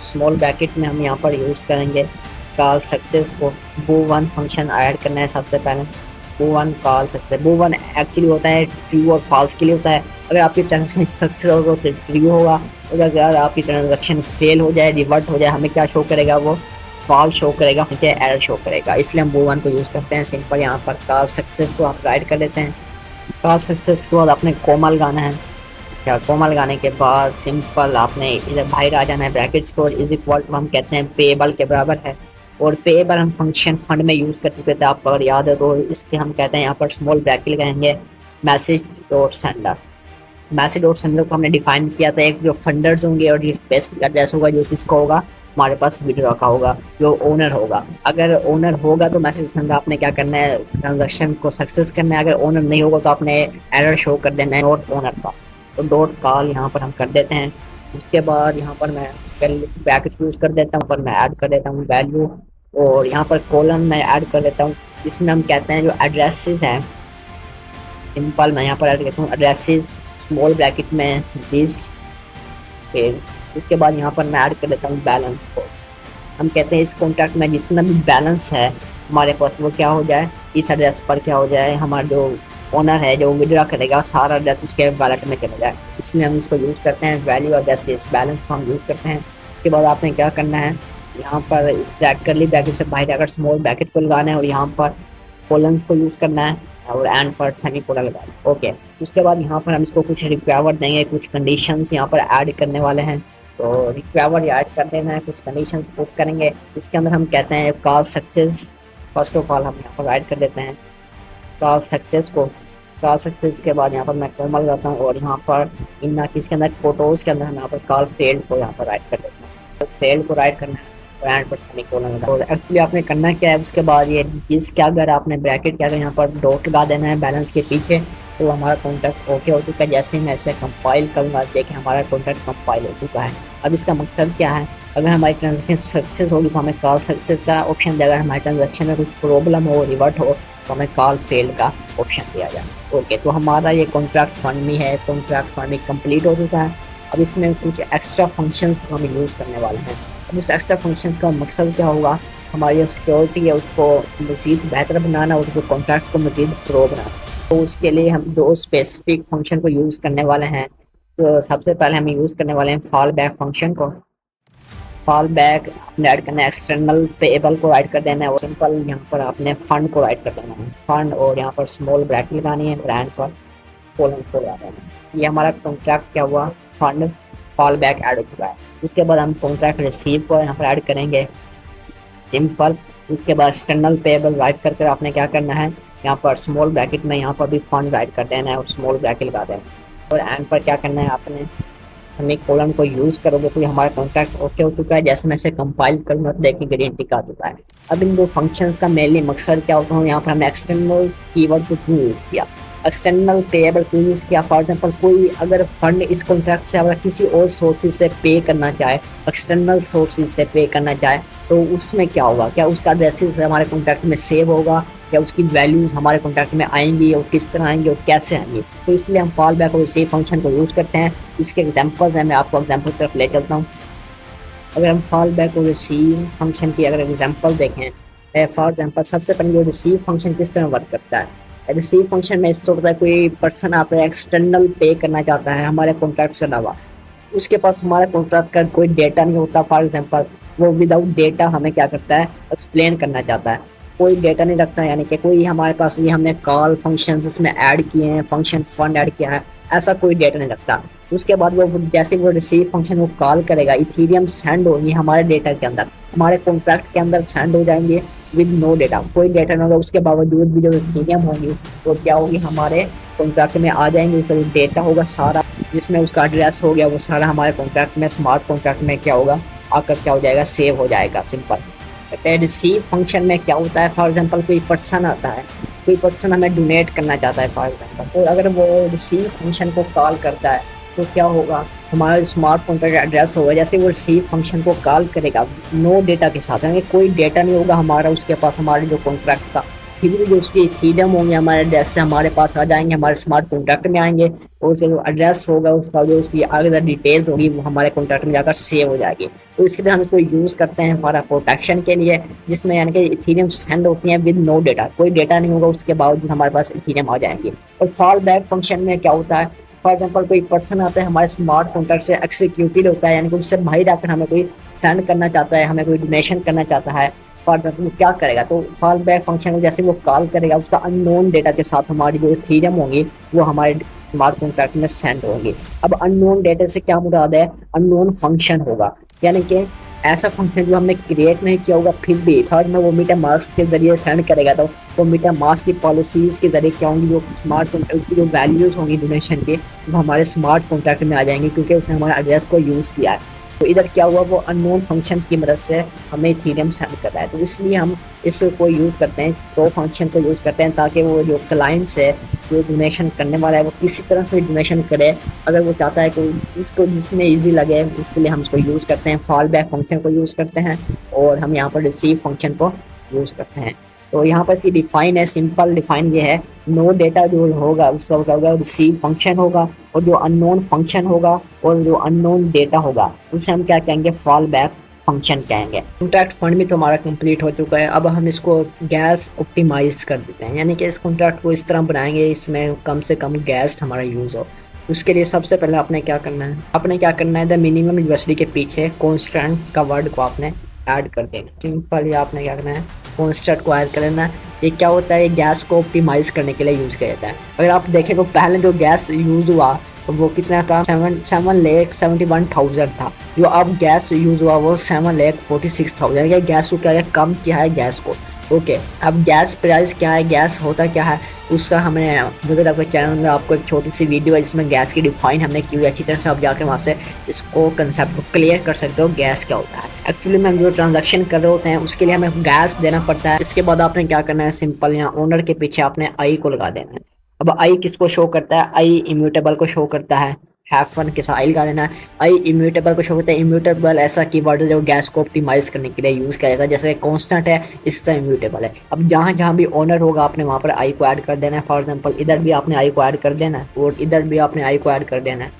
स्मॉल ब्रैकेट में हम यहाँ पर यूज़ करेंगे कॉल सक्सेस को। वो वन फंक्शन ऐड करना है सबसे पहले। वो वन कॉल सक्सेस, वो वन एक्चुअली होता है ट्रू और फॉल्स के लिए होता है। अगर आपकी ट्रांजेक्शन सक्सेस होगा तो ट्रू होगा, और अगर आपकी ट्रांजेक्शन फेल हो जाए, रिवर्ट हो जाए, हमें क्या शो करेगा, वो फॉल्स शो करेगा, मुझे एरर शो करेगा। इसलिए हम वो वन को यूज़ करते हैं। सिंपल यहाँ पर कॉल सक्सेस को आप राइट कर देते हैं। कॉल सक्सेस के बाद आपने कोमल गाना है। क्या कोमल गाने के बाद सिंपल आपने इधर बाहर आ जाना है, ब्रैकेट्स को इज इक्वल टू हम कहते हैं पेएबल के बराबर है। और पेएबल हम फंक्शन फंड में यूज़ कर चुके थे, आपको अगर याद है तो। इसके हम कहते हैं यहाँ पर स्मॉल ब्रैकेट लगाएंगे message dot sender. Message dot sender को हमने डिफाइन किया था, एक जो फंडर्स होंगे और स्पेसिफिक एड्रेस होगा जो किसका होगा, हमारे पास विड्रॉ का होगा, जो ओनर होगा। अगर ओनर होगा तो मैसेज सेंडर आपने क्या करना है, ट्रांजेक्शन को सक्सेस करना है। अगर ओनर नहीं होगा तो आपने एरर शो कर देना है नॉट ओनर का। तो डॉट कॉल यहाँ पर हम कर देते हैं। उसके बाद यहाँ पर मैं ब्रैकेट यूज़ कर देता हूँ, पर मैं ऐड कर देता हूँ वैल्यू, और यहाँ पर कॉलन मैं ऐड कर देता हूँ, जिसमें हम कहते हैं जो एड्रेसेस हैं। सिंपल मैं यहाँ पर ऐड करता हूँ एड्रेसेस स्मॉल ब्रैकेट में दिस। फिर उसके बाद यहाँ पर मैं ऐड कर देता हूँ बैलेंस को। हम कहते हैं इस कॉन्ट्रैक्ट में जितना भी बैलेंस है हमारे पास वो क्या हो जाए, इस एड्रेस पर क्या हो जाए, हमारा जो ओनर है जो विड्रॉ करेगा सारा एड्रेस उसके वैलेट में चला जाए। इसलिए हम इसको यूज़ करते हैं, वैल्यू एड्रेस के इस बैलेंस को हम यूज़ करते हैं। उसके बाद आपने क्या करना है, यहाँ पर इस करली ब्रैकेट से बाहर आकर स्मॉल ब्रैकेट को लगाना है, और यहाँ पर कोलन्स को यूज़ करना है, और एंड पर सेमी कोलन लगाना है। ओके, उसके बाद यहाँ पर हम इसको कुछ रिक्वायर्ड देंगे, कुछ कंडीशंस यहाँ पर ऐड करने वाले हैं। तो रिक्वायर्ड ऐड कर देना है, कुछ कंडीशंस पुट करेंगे। इसके अंदर हम कहते हैं call success, first of all हम यहाँ पर ऐड कर देते हैं कॉल सक्सेस को। कॉल सक्सेस के बाद यहाँ पर मैं कोमल लगाता हूँ, और यहाँ पर इन किसके अंदर फोटोज़ के अंदर हम यहाँ पर कॉल फेल्ड को यहाँ पर राइट कर देते हैं। तो फेल्ड को राइट करना है और एंड पर सेमीकोलन लगा। और एक्चुअली आपने करना क्या है, उसके बाद ये इस क्या अगर आपने ब्रैकेट क्या अगर यहाँ पर डॉट लगा देना है बैलेंस के पीछे, तो हमारा कॉन्टैक्ट ओके हो चुका है। जैसे मैं इसे कंपाइल करूँगा, देखें हमारा कॉन्टैक्ट कंपाइल हो चुका है। अब इसका मकसद क्या है, अगर हमारी ट्रांजेक्शन सक्सेस होगी तो हमें कॉल सक्सेस का ऑप्शन देगा, हमारे ट्रांजेक्शन में कुछ प्रॉब्लम हो, रिवर्ट हो, तो हमें कॉल फेल का ऑप्शन दिया जाए। ओके, तो हमारा ये कॉन्ट्रैक्ट फंड में है, कॉन्ट्रैक्ट फंड में कंप्लीट हो चुका है। अब इसमें कुछ एक्स्ट्रा फंक्शंस को हम यूज़ करने वाले हैं। अब उस एक्स्ट्रा फंक्शन का मकसद क्या होगा, हमारी जो सिक्योरिटी है उसको मज़ीद बेहतर बनाना, उसको कॉन्ट्रैक्ट को मज़ीद प्रो बनाना। तो उसके लिए हम दो स्पेसिफिक फंक्शन को यूज़ करने वाले हैं। तो सबसे पहले हम यूज़ करने वाले हैं फॉल बैक फंक्शन को। फॉल बैक आपने ऐड करना है, एक्सटर्नल पेएबल को ऐड कर देना है, और सिंपल यहाँ पर आपने फंड को ऐड कर देना है, फंड, और यहाँ पर स्मॉल ब्रैकेट लगानी है, ब्रांड पर कोलन्स को लगा देना है। ये हमारा कॉन्ट्रैक्ट क्या हुआ, फंड फॉल बैक ऐड हो चुका है। उसके बाद हम कॉन्ट्रैक्ट रिसीव को यहाँ पर ऐड करेंगे, सिंपल। उसके बाद एक्सटर्नल पेएबल राइट करके आपने क्या करना है, यहाँ पर स्मॉल ब्रैकेट में यहाँ पर भी फंड राइट कर देना है और स्मॉल ब्रैकेट लगा देना है, और एंड पर क्या करना है, आपने हमें कोलन को यूज़ करोगे तो हमारा कॉन्ट्रैक्ट ओके हो चुका है। जैसे मैं इसे कंपाइल करूँगा तो देखिए ग्रीन टिक आ चुका है। अब इन दो फंक्शंस का मेनली मकसद क्या होता है, यहाँ पर हमने एक्सटर्नल कीवर्ड को क्यों यूज़ किया, एक्सटर्नल पेएबल क्यों यूज़ किया। फॉर एग्जांपल कोई अगर फंड इस कॉन्ट्रैक्ट से अगर किसी और सोर्सेज से पे करना चाहे, एक्सटर्नल सोर्सेज से पे करना चाहे, तो उसमें क्या होगा, क्या उसका एड्रेसेस हमारे कॉन्ट्रैक्ट में सेव होगा, या उसकी वैल्यूज हमारे कॉन्ट्रैक्ट में आएंगी, और किस तरह आएंगी और कैसे आएंगी। तो इसलिए हम फॉल बैक और रिसीव फंक्शन को यूज़ करते हैं। इसके एग्जांपल्स हैं, मैं आपको एग्जांपल तरफ ले चलता हूँ। अगर हम फॉल बैक और रिसीव फंक्शन की अगर एग्जांपल देखें, फॉर एग्जांपल सबसे पहले जो रिसीव फंक्शन किस तरह वर्क करता है, रिसीव फंक्शन में इस तरह होता है, कोई पर्सन आता है एक्सटर्नल पे करना चाहता है हमारे कॉन्ट्रैक्ट से अलावा, उसके पास हमारे कॉन्ट्रैक्ट का कोई डेटा नहीं होता। फॉर एग्जांपल वो विदाउट डेटा हमें क्या करता है, एक्सप्लेन करना चाहता है, कोई डेटा नहीं रखता, यानी कि कोई हमारे पास ये हमने कॉल फंक्शन इसमें ऐड किए हैं, फंक्शन फंड ऐड किया है, ऐसा कोई डेटा नहीं रखता। उसके बाद वो जैसे वो रिसीव फंक्शन वो कॉल करेगा, इथीरियम सेंड होगी हमारे डेटा के अंदर, हमारे कॉन्ट्रैक्ट के अंदर सेंड हो जाएंगे विद नो डेटा, कोई डेटा नहीं होगा। उसके बावजूद भी जो इथीरियम होंगी वो क्या होगी, हमारे कॉन्ट्रैक्ट में आ जाएंगे। उसका जो डेटा होगा सारा, जिसमें उसका एड्रेस हो गया, वो सारा हमारे कॉन्ट्रैक्ट में, स्मार्ट कॉन्ट्रैक्ट में क्या होगा, आकर क्या हो जाएगा, सेव हो जाएगा। सिंपल। रिसीव फंक्शन में क्या होता है, फॉर एग्जांपल कोई पर्सन आता है, कोई पर्सन हमें डोनेट करना चाहता है फॉर एग्जांपल, तो अगर वो रिसीव फंक्शन को कॉल करता है तो क्या होगा, हमारा स्मार्ट कॉन्ट्रैक्ट एड्रेस होगा, जैसे वो रिसीव फंक्शन को कॉल करेगा नो डेटा के साथ, यानी कोई डेटा नहीं होगा हमारा उसके पास, हमारे जो कॉन्ट्रैक्ट का फिर जो उसकी इथीरियम होंगे हमारे एड्रेस से हमारे पास आ जाएंगे, हमारे स्मार्ट कॉन्ट्रैक्ट में आएंगे, और उसका जो एड्रेस होगा उसका जो उसकी आगे डिटेल्स होगी वो हमारे कॉन्ट्रैक्ट में जाकर सेव हो जाएगी। तो इसके लिए हम इसको यूज़ करते हैं हमारा प्रोटेक्शन के लिए, जिसमें यानी कि इथीरियम सेंड होती है विद नो डेटा, कोई डेटा नहीं होगा उसके बावजूद हमारे पास इथीरियम आ जाएंगे। और फॉल बैक फंक्शन में क्या होता है, फॉर एग्जाम्पल कोई पर्सन आता है हमारे स्मार्ट कॉन्ट्रैक्ट से एक्सिक्यूटेड होता है, यानी कि उससे बाहर आकर हमें कोई सेंड करना चाहता है, हमें कोई डोनेशन करना चाहता है, फॉर एग्जाम्पल वो क्या करेगा, तो फॉल बैक फंक्शन को जैसे वो कॉल करेगा उसका अननोन डेटा के साथ हमारी जो थीरम होंगी वो हमारे स्मार्ट कॉन्ट्रैक्ट में सेंड होंगी। अब अननोन डेटा से क्या मुराद है, अननोन फंक्शन होगा, यानी कि ऐसा फंक्शन जो हमने क्रिएट नहीं किया होगा फिर भी फॉर में वो मीटा मास्क के जरिए सेंड करेगा, तो वो मीटा मास्क की पॉलिसीज के जरिए क्या होंगी, जो स्मार्ट उसकी जो वैल्यूज होंगी डोनेशन की वो हमारे स्मार्ट कॉन्ट्रैक्ट में आ जाएंगी, क्योंकि उसने हमारे एड्रेस को यूज़ किया है। तो इधर क्या हुआ, वो अननोन फंक्शन की मदद से हमें इथीरियम सेंड कर रहा है, तो इसलिए हम इसको यूज़ करते हैं, इस प्रो फंक्शन को यूज़ करते हैं, ताकि वो जो क्लाइंट है जो डोनेशन करने वाला है वो किसी तरह से डोनेशन करे, अगर वो चाहता है कि उसको जिसमें ईजी लगे, इसलिए हम इसको यूज़ करते हैं, फॉल बैक फंक्शन को यूज़ करते हैं, और हम यहाँ पर रिसीव फंक्शन को यूज़ करते हैं। तो यहाँ पर इसकी डिफाइन है, सिंपल डिफाइन ये है, नो डेटा जो होगा उसका क्या होगा, रिसीव फंक्शन होगा, और जो अननोन फंक्शन होगा और जो अननोन डेटा होगा उसे हम क्या कहेंगे, फॉल बैक फंक्शन कहेंगे। कॉन्ट्रैक्ट फंड में तो हमारा कंप्लीट हो चुका है, अब हम इसको गैस ऑप्टिमाइज कर देते हैं, यानी कि इस कॉन्ट्रैक्ट को इस तरह बनाएंगे इसमें कम से कम गैस हमारा यूज़ हो। उसके लिए सबसे पहले आपने क्या करना है, द मिनिमम यूएसडी के पीछे कॉन्स्टेंट का वर्ड को आपने ऐड कर देना। सिंपल, ये आपने क्या करना है, कॉन्स्टेंट को ऐड कर लेना है। ये क्या होता है, ये गैस को ऑप्टिमाइज करने के लिए यूज़ किया जाता है। अगर आप देखें तो पहले जो गैस यूज़ हुआ तो वो कितना था, 7,71,000 था, जो अब गैस यूज़ हुआ वो 7,46,000। गैस को क्या कम किया है गैस को। ओके, अब गैस प्राइस क्या है, गैस होता क्या है, उसका हमने अगर आपके चैनल में आपको एक छोटी सी वीडियो है जिसमें गैस की डिफाइन हमने की हुई, अच्छी तरह से आप जाकर वहाँ से इसको कंसेप्ट को क्लियर कर सकते हो गैस क्या होता है। एक्चुअली में हम जो ट्रांजैक्शन कर रहे होते हैं उसके लिए हमें गैस देना पड़ता है। इसके बाद आपने क्या करना है, सिंपल यहाँ ओनर के पीछे आपने आई को लगा देना है। अब आई किसको शो करता है, आई इम्यूटेबल को शो करता है, हैव के साथ आई लगा देना है। आई इम्यूटेबल को शो करता है, इम्यूटेबल ऐसा कीवर्ड है जो गैस को ऑप्टिमाइज करने के लिए यूज़ किया जाता है, जैसे कांस्टेंट है इस तरह इम्यूटेबल है। अब जहाँ जहाँ भी ओनर होगा आपने वहाँ पर आई को ऐड कर देना है। फॉर एग्जांपल इधर भी आपने आई को ऐड कर देना है और इधर भी आपने आई को ऐड कर देना है।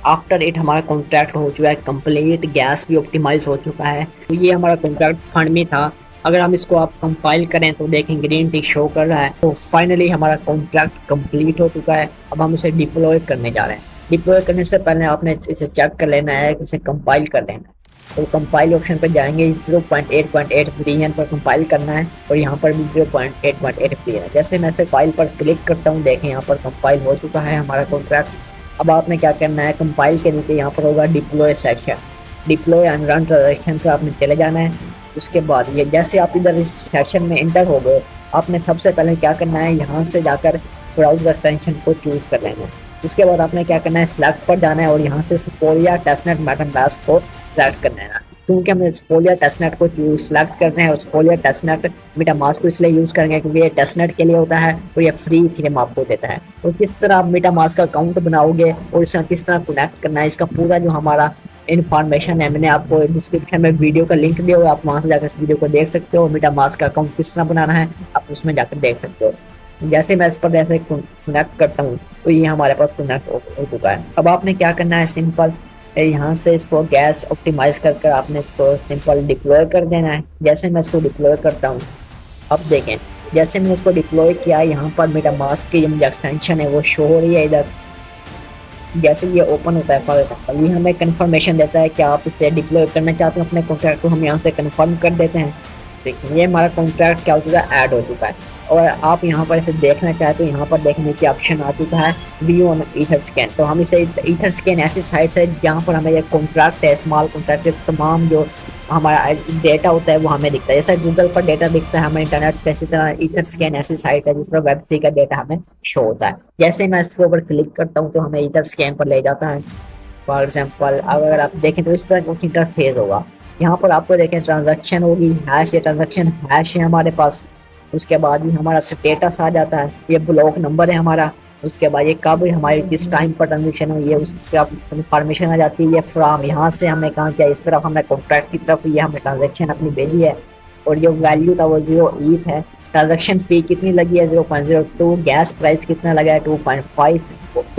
आफ्टर इट हमारा कॉन्ट्रैक्ट हो चुका है कंप्लीट, गैस भी ऑप्टिमाइज हो चुका है। तो ये हमारा कॉन्ट्रैक्ट फंड में था। अगर हम इसको आप कंपाइल करें तो देखें ग्रीन टिक शो कर रहा है। तो फाइनली हमारा कॉन्ट्रैक्ट कंप्लीट हो चुका है। अब हम इसे डिप्लॉय करने जा रहे हैं। डिप्लॉय करने से पहले आपने इसे चेक कर लेना है कि इसे कंपाइल कर देना है। तो कंपाइल ऑप्शन पर जाएंगे, 0.8.8 रीजन पर कंपाइल करना है और यहाँ पर भी 0.8.8 रीजन है। जैसे मैं इसे फाइल पर क्लिक करता हूँ, देखें यहाँ पर कंपाइल हो चुका है हमारा कॉन्ट्रैक्ट। अब आपने क्या करना है, कंपाइल के नीचे यहाँ पर होगा deploy section, deploy and run transaction पर आपने चले जाना है। उसके बाद ये जैसे आप इधर इस सेक्शन में इंटर हो गए, आपने सबसे पहले क्या करना है, यहाँ से जाकर ब्राउज़र एक्सटेंशन को चूज कर लेना है। उसके बाद आपने क्या करना है, सिलेक्ट पर जाना है और यहाँ से स्पोलिया टेस्टनेट मेटामास्क को सिलेक्ट कर लेना। क्योंकि हमें स्पोलिया टेस्टनेट को सिलेक्ट करना है और स्पोलिया टेस्टनेट मेटामास्क को इसलिए यूज़ करेंगे क्योंकि ये टेस्टनेट के लिए होता है और ये फ्री थीम आपको देता है। तो किस तरह आप मेटामास्क का अकाउंट बनाओगे और इसे किस तरह कनेक्ट करना है, इसका पूरा जो हमारा इन्फॉर्मेशन है मैंने आपको डिस्क्रिप्शन में वीडियो का लिंक दिया हुआ, आप वहाँ से जाकर इस वीडियो को देख सकते हो। मेटामास्क का अकाउंट किस तरह बनाना है आप उसमें जाकर देख सकते हो। जैसे मैं इस पर ऐसे कनेक्ट करता हूँ तो ये हमारे पास कनेक्ट हो चुका है। अब आपने क्या करना है, सिंपल यहाँ से इसको गैस ऑप्टिमाइज कर आपने इसको सिंपल डिप्लॉय कर देना है। जैसे मैं इसको डिप्लॉय करता हूँ, अब देखें जैसे मैंने इसको डिप्लॉय किया, यहाँ पर मेटामास्क की जो मुझे एक्सटेंशन है वो शो हो रही है इधर। जैसे ये ओपन होता है फॉर एग्जाम्पल, ये हमें कंफर्मेशन देता है कि आप इसे डिप्लॉय करना चाहते हो अपने कॉन्ट्रैक्ट को, हम यहाँ से कंफर्म कर देते हैं। देखिए ये हमारा कॉन्ट्रैक्ट क्या हो चुका है, ऐड हो चुका है। और आप यहाँ पर इसे देखना चाहते हो, यहाँ पर देखने के ऑप्शन आ चुका है व्यू ऑन ईथर स्कैन। तो हम इसे ईथर स्कैन ऐसी साइट है जहाँ पर हमें ये कॉन्ट्रैक्ट है, स्मॉल कॉन्ट्रैक्ट के तमाम जो हमारा डेटा होता है वो हमें दिखता है। जैसा गूगल पर डेटा दिखता है हमें इंटरनेट पर, इसी तरह ईथर स्कैन ऐसी साइट है जिस पर वेब3 का डेटा हमें शो होता है। जैसे मैं इसके ऊपर क्लिक करता हूँ तो हमें ईथर स्कैन पर ले जाता है। फॉर एग्जाम्पल अगर आप देखें तो इस तरह का इंटरफेस होगा। यहाँ पर आपको देखें ट्रांजैक्शन होगी, हैश, ये ट्रांजैक्शन हैश है हमारे पास। उसके बाद भी हमारा स्टेटस आ जाता है, ये ब्लॉक नंबर है हमारा, उसके बाद ये कब हमारी किस टाइम पर ट्रांजेक्शन हुई है उसका इंफॉर्मेशन आ जाती है। ये फ्रॉम यहाँ से हमने कहा किया, इस तरफ हमने कॉन्ट्रैक्ट की तरफ ये हमने ट्रांजेक्शन अपनी भेजी है। और जो वैल्यू था वो 0 ईथ है। ट्रांजेक्शन फी कितनी लगी है 0.02। गैस प्राइस कितना लगा है 2.5।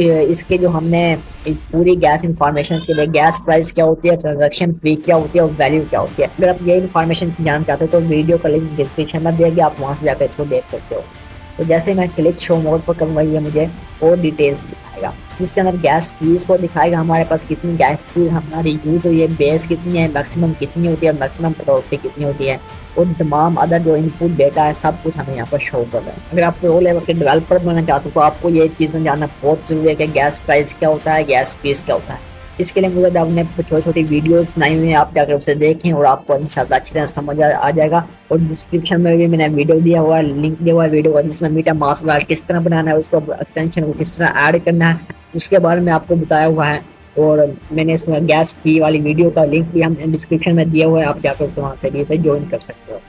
इसके जो हमने पूरी गैस इंफॉर्मेशन के लिए गैस प्राइस क्या होती है, ट्रांजेक्शन फी क्या होती है और वैल्यू क्या होती है, अगर आप ये इन्फॉर्मेशन जानना चाहते हो तो वीडियो का लिंक डिस्क्रिप्शन में दिया गया, आप वहां से जाकर इसको देख सकते हो। तो जैसे मैं क्लिक शो मोड पर करूँगा ये मुझे और डिटेल्स दिखाएगा, जिसके अंदर गैस फीस को दिखाएगा हमारे पास कितनी गैस फी हमारी यूज हुई है, बेस कितनी है, मैक्सिमम कितनी होती है, मैक्सिमम कटौती कितनी होती है, और तमाम अदर जो इनपुट डेटा है सब कुछ हमें यहाँ पर शो कर रहा है। अगर आप प्रो लेवल के डेवलपर बनना चाहते हो तो आपको ये चीज़ें जानना बहुत जरूरी है कि गैस प्राइस क्या होता है, गैस फीस क्या होता है। इसके लिए मुझे आपने छोटी छोटी वीडियोस बनाई हुई हैं, आप जाकर उसे देखें और आपको इंशाल्लाह अच्छी तरह समझ आ जाएगा। और डिस्क्रिप्शन में भी मैंने वीडियो दिया हुआ है, लिंक दिया हुआ है वीडियो का, जिसमें मीटा मास्क वायर किस तरह बनाना है, उसको एक्सटेंशन को किस तरह ऐड करना है उसके बारे में आपको बताया हुआ है। और मैंने इसमें गैस फी वाली वीडियो का लिंक भी हम डिस्क्रिप्शन में दिया हुआ है, आप जाकर वहाँ से भी इसे ज्वाइन कर सकते हो।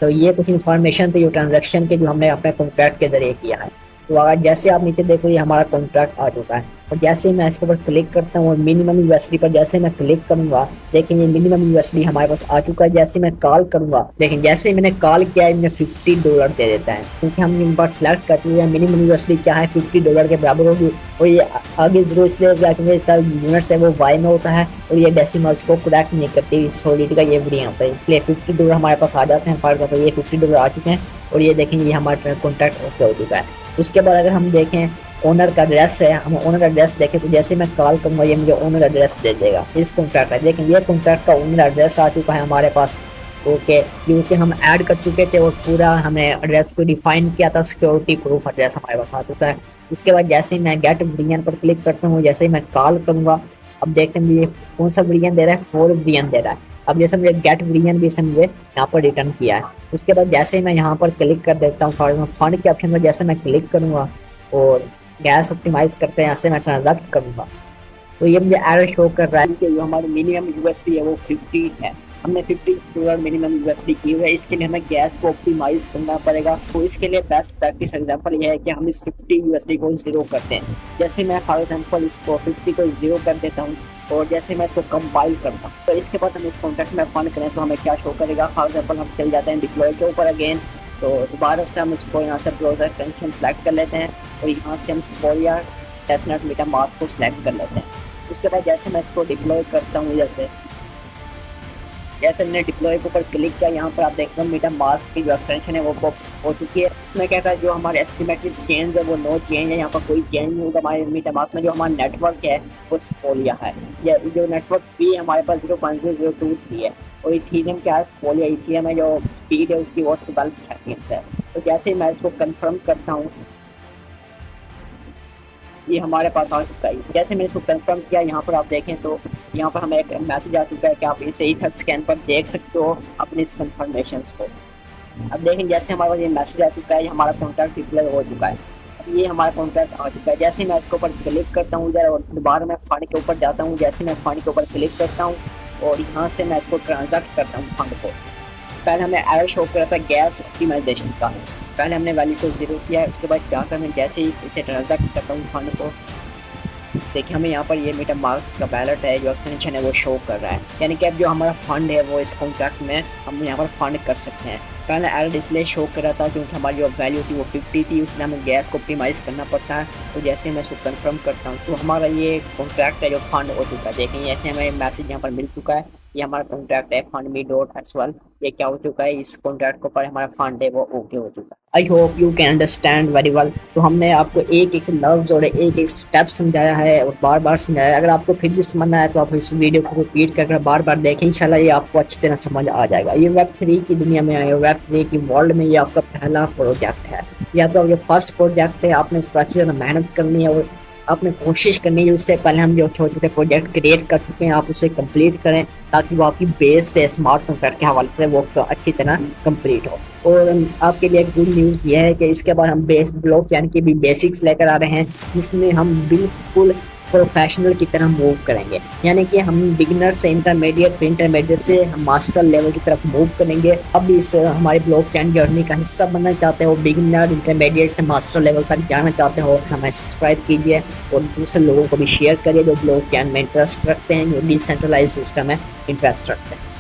तो ये कुछ इन्फॉर्मेशन थी जो ट्रांजैक्शन के जो हमने अपने कॉन्ट्रैक्ट के जरिए किया है। तो अगर जैसे आप नीचे देखो ये हमारा कॉन्ट्रैक्ट आ चुका है, और जैसे मैं इसके ऊपर क्लिक करता हूँ और मिनिमम यूएसडी पर जैसे मैं क्लिक करूंगा, लेकिन ये मिनिमम यूएसडी हमारे पास आ चुका है। जैसे मैं कॉल करूंगा, लेकिन जैसे ही मैंने कॉल किया है मुझे $50 दे देता है, क्योंकि हम इन पर सेलेक्ट कर चुके हैं मिनिमम यूएसडी क्या है, $50 के बराबर होगी। और ये आगे जरूर इसलिए क्योंकि इसका यूनिट्स है वो वाई में होता है और ये डेसिमल्स को करेक्ट नहीं करती, सॉलिड का ये बढ़िया होता है, इसलिए $50 हमारे पास आ जाते हैं। फॉर एग्जाम्पल ये $50 आ चुके हैं और ये देखेंगे ये हमारा कॉन्टैक्ट ओके हो चुका है। उसके बाद अगर हम देखें ओनर का एड्रेस है, हम ओनर एड्रेस देखें तो जैसे मैं कॉल करूँगा ये मुझे ओनर एड्रेस दे देगा इस कॉन्ट्रैक्ट का। लेकिन ये कॉन्ट्रैक्ट का ओनर एड्रेस आ चुका है हमारे पास, ओके, क्योंकि हम ऐड कर चुके थे और पूरा हमने एड्रेस को डिफाइन किया था, सिक्योरिटी प्रूफ एड्रेस हमारे पास आ चुका है। उसके बाद जैसे ही मैं गेट बिलियन पर क्लिक करता हूँ, जैसे ही मैं कॉल करूँगा, अब देखते हैं ये कौन सा बिलियन दे रहा है, 4 बिलियन दे रहा है। अब जैसे मुझे गेट बिलियन भी समझे यहाँ पर रिटर्न किया है। उसके बाद जैसे ही मैं यहाँ पर क्लिक कर देता हूँ फंड के ऑप्शन में, जैसे मैं क्लिक करूँगा और गैस ऑप्टिमाइज करते हैं ऐसे मैं ट्रांजैक्ट करूँगा, तो ये मुझे एरर शो कर रहा है कि जो हमारी मिनिमम यूएसडी है वो 50 है। हमने $50 मिनिमम यूएसडी की हुई है, इसके लिए हमें गैस को ऑप्टिमाइज करना पड़ेगा। तो इसके लिए बेस्ट प्रैक्टिस एग्जांपल ये है कि हम इस 50 यूएसडी को 0 करते हैं। जैसे मैं फॉर एग्जांपल इसको 50 को 0 कर देता हूँ और जैसे मैं इसको कंपाइल करता हूँ, तो इसके बाद हम इस कॉन्ट्रैक्ट में फंड करें तो हमें क्या शो करेगा। फॉर एग्जाम्पल हम चल जाते हैं डिप्लॉय के ऊपर अगेन, तो दोबारा से हम इसको यहाँ से ब्राउज़र एक्सटेंशन सेलेक्ट कर लेते हैं और यहाँ से हम स्पोरिया टेस्टनेट मीटा मास्क को सिलेक्ट कर लेते हैं। उसके बाद जैसे मैं इसको डिप्लॉय करता हूँ, जैसे मैंने डिप्लॉय के ऊपर क्लिक किया, यहाँ पर आप देख रहे हो मीटा मास्क की जो एक्सटेंशन है वो पॉप हो चुकी है। इसमें क्या है जो हमारे एस्टिमेटेड चेंज है वो नो चेंज है, यहाँ पर कोई चेंज नहीं होगा। हमारे मीटा मास्क में जो हमारा नेटवर्क है वो स्पोलिया है, या जो नेटवर्क फी हमारे पास 0.023 है। और इथीरियम क्या है, स्पोलिया इथीरियम है, जो स्पीड है उसकी वो 12 सेकेंड्स है। तो जैसे ही मैं इसको कन्फर्म करता हूँ ये हमारे पास आ चुका है। जैसे मैंने इसको कंफर्म किया, यहाँ पर आप देखें तो यहाँ पर हमें एक मैसेज आ चुका है कि आप इसे ईथर स्कैन पर देख सकते हो अपने इस कंफर्मेशन को। अब देखें जैसे हमारे पास ये मैसेज आ चुका है, हमारा कॉन्टैक्ट डिक्लेयर हो चुका है। अब ये हमारा कॉन्टैक्ट आ चुका है। जैसे मैं इसके ऊपर क्लिक करता हूँ इधर और दोबारा मैं फंड के ऊपर जाता हूँ, जैसे मैं फंड के ऊपर क्लिक करता हूँ और यहाँ से मैं इसको ट्रांजैक्ट करता हूँ फंड को। पहले हमें एरर शो कर रहा था गैस ऑप्टिमाइजेशन का, पहले हमने वैल्यू को 0 किया है। उसके बाद जाकर मैं जैसे ही इसे ट्रांजैक्ट करता हूँ फंड को, देखिए हमें यहाँ पर ये मीटा मार्क्स का बैलेट है जो एक्सटेंशन है वो शो कर रहा है, यानी कि अब जो हमारा फंड है वो इस कॉन्ट्रैक्ट में हम यहाँ पर फंड कर सकते हैं। पहले एरर इसलिए शो कर रहा था क्योंकि हमारी जो वैल्यू थी वो 50 थी, उसने हमें गैस को ऑप्टिमाइज करना पड़ता है। तो जैसे मैं इसको कंफर्म करता हूँ तो हमारा ये कॉन्ट्रैक्ट है जो फंड हो चुका है। देखें ऐसे हमें मैसेज यहाँ पर मिल चुका है, ये हमारा कॉन्ट्रैक्ट है fundme.swl, ये क्या हो चुका है, इस कॉन्ट्रैक्ट के ऊपर हमारा फंड है वो ओके हो चुका है। I hope you can understand very well. तो हमने आपको एक एक लफ्ज और एक एक स्टेप समझाया है और बार बार समझाया है। अगर आपको फिर भी समझना है तो आप इस वीडियो को रिपीट कर बार बार देखें, इंशाल्लाह ये आपको अच्छी तरह समझ आ जाएगा। ये Web3 की दुनिया में आए, Web3 की वर्ल्ड में ये आपका पहला प्रोजेक्ट है, या तो ये फर्स्ट प्रोजेक्ट है। आपने इस पर अच्छी तरह मेहनत करनी है और आपने कोशिश करनी है। उससे पहले हम जो छोटे छोटे प्रोजेक्ट क्रिएट कर चुके हैं आप उसे कंप्लीट करें, ताकि वो आपकी बेस्ड स्मार्ट कॉन्ट्रैक्ट के हवाले से वो अच्छी तरह कंप्लीट हो। और आपके लिए एक गुड न्यूज़ ये है कि इसके बाद हम बेस ब्लॉकचेन की भी बेसिक्स लेकर आ रहे हैं, जिसमें हम बिल्कुल प्रोफेशनल की तरह मूव करेंगे। यानी कि हम बिगिनर से इंटरमीडिएट, फिर इंटरमीडिएट से हम मास्टर लेवल की तरफ मूव करेंगे। अब इस हमारे ब्लॉकचेन जर्नी का हिस्सा बनना चाहते हो, बिगिनर इंटरमीडिएट से मास्टर लेवल तक जाना चाहते हो, हमें सब्सक्राइब कीजिए और दूसरे लोगों को भी शेयर करिए जो ब्लॉकचेन में इंटरेस्ट रखते हैं, जो डिसेंट्रलाइज सिस्टम है इंटरेस्ट रखते हैं।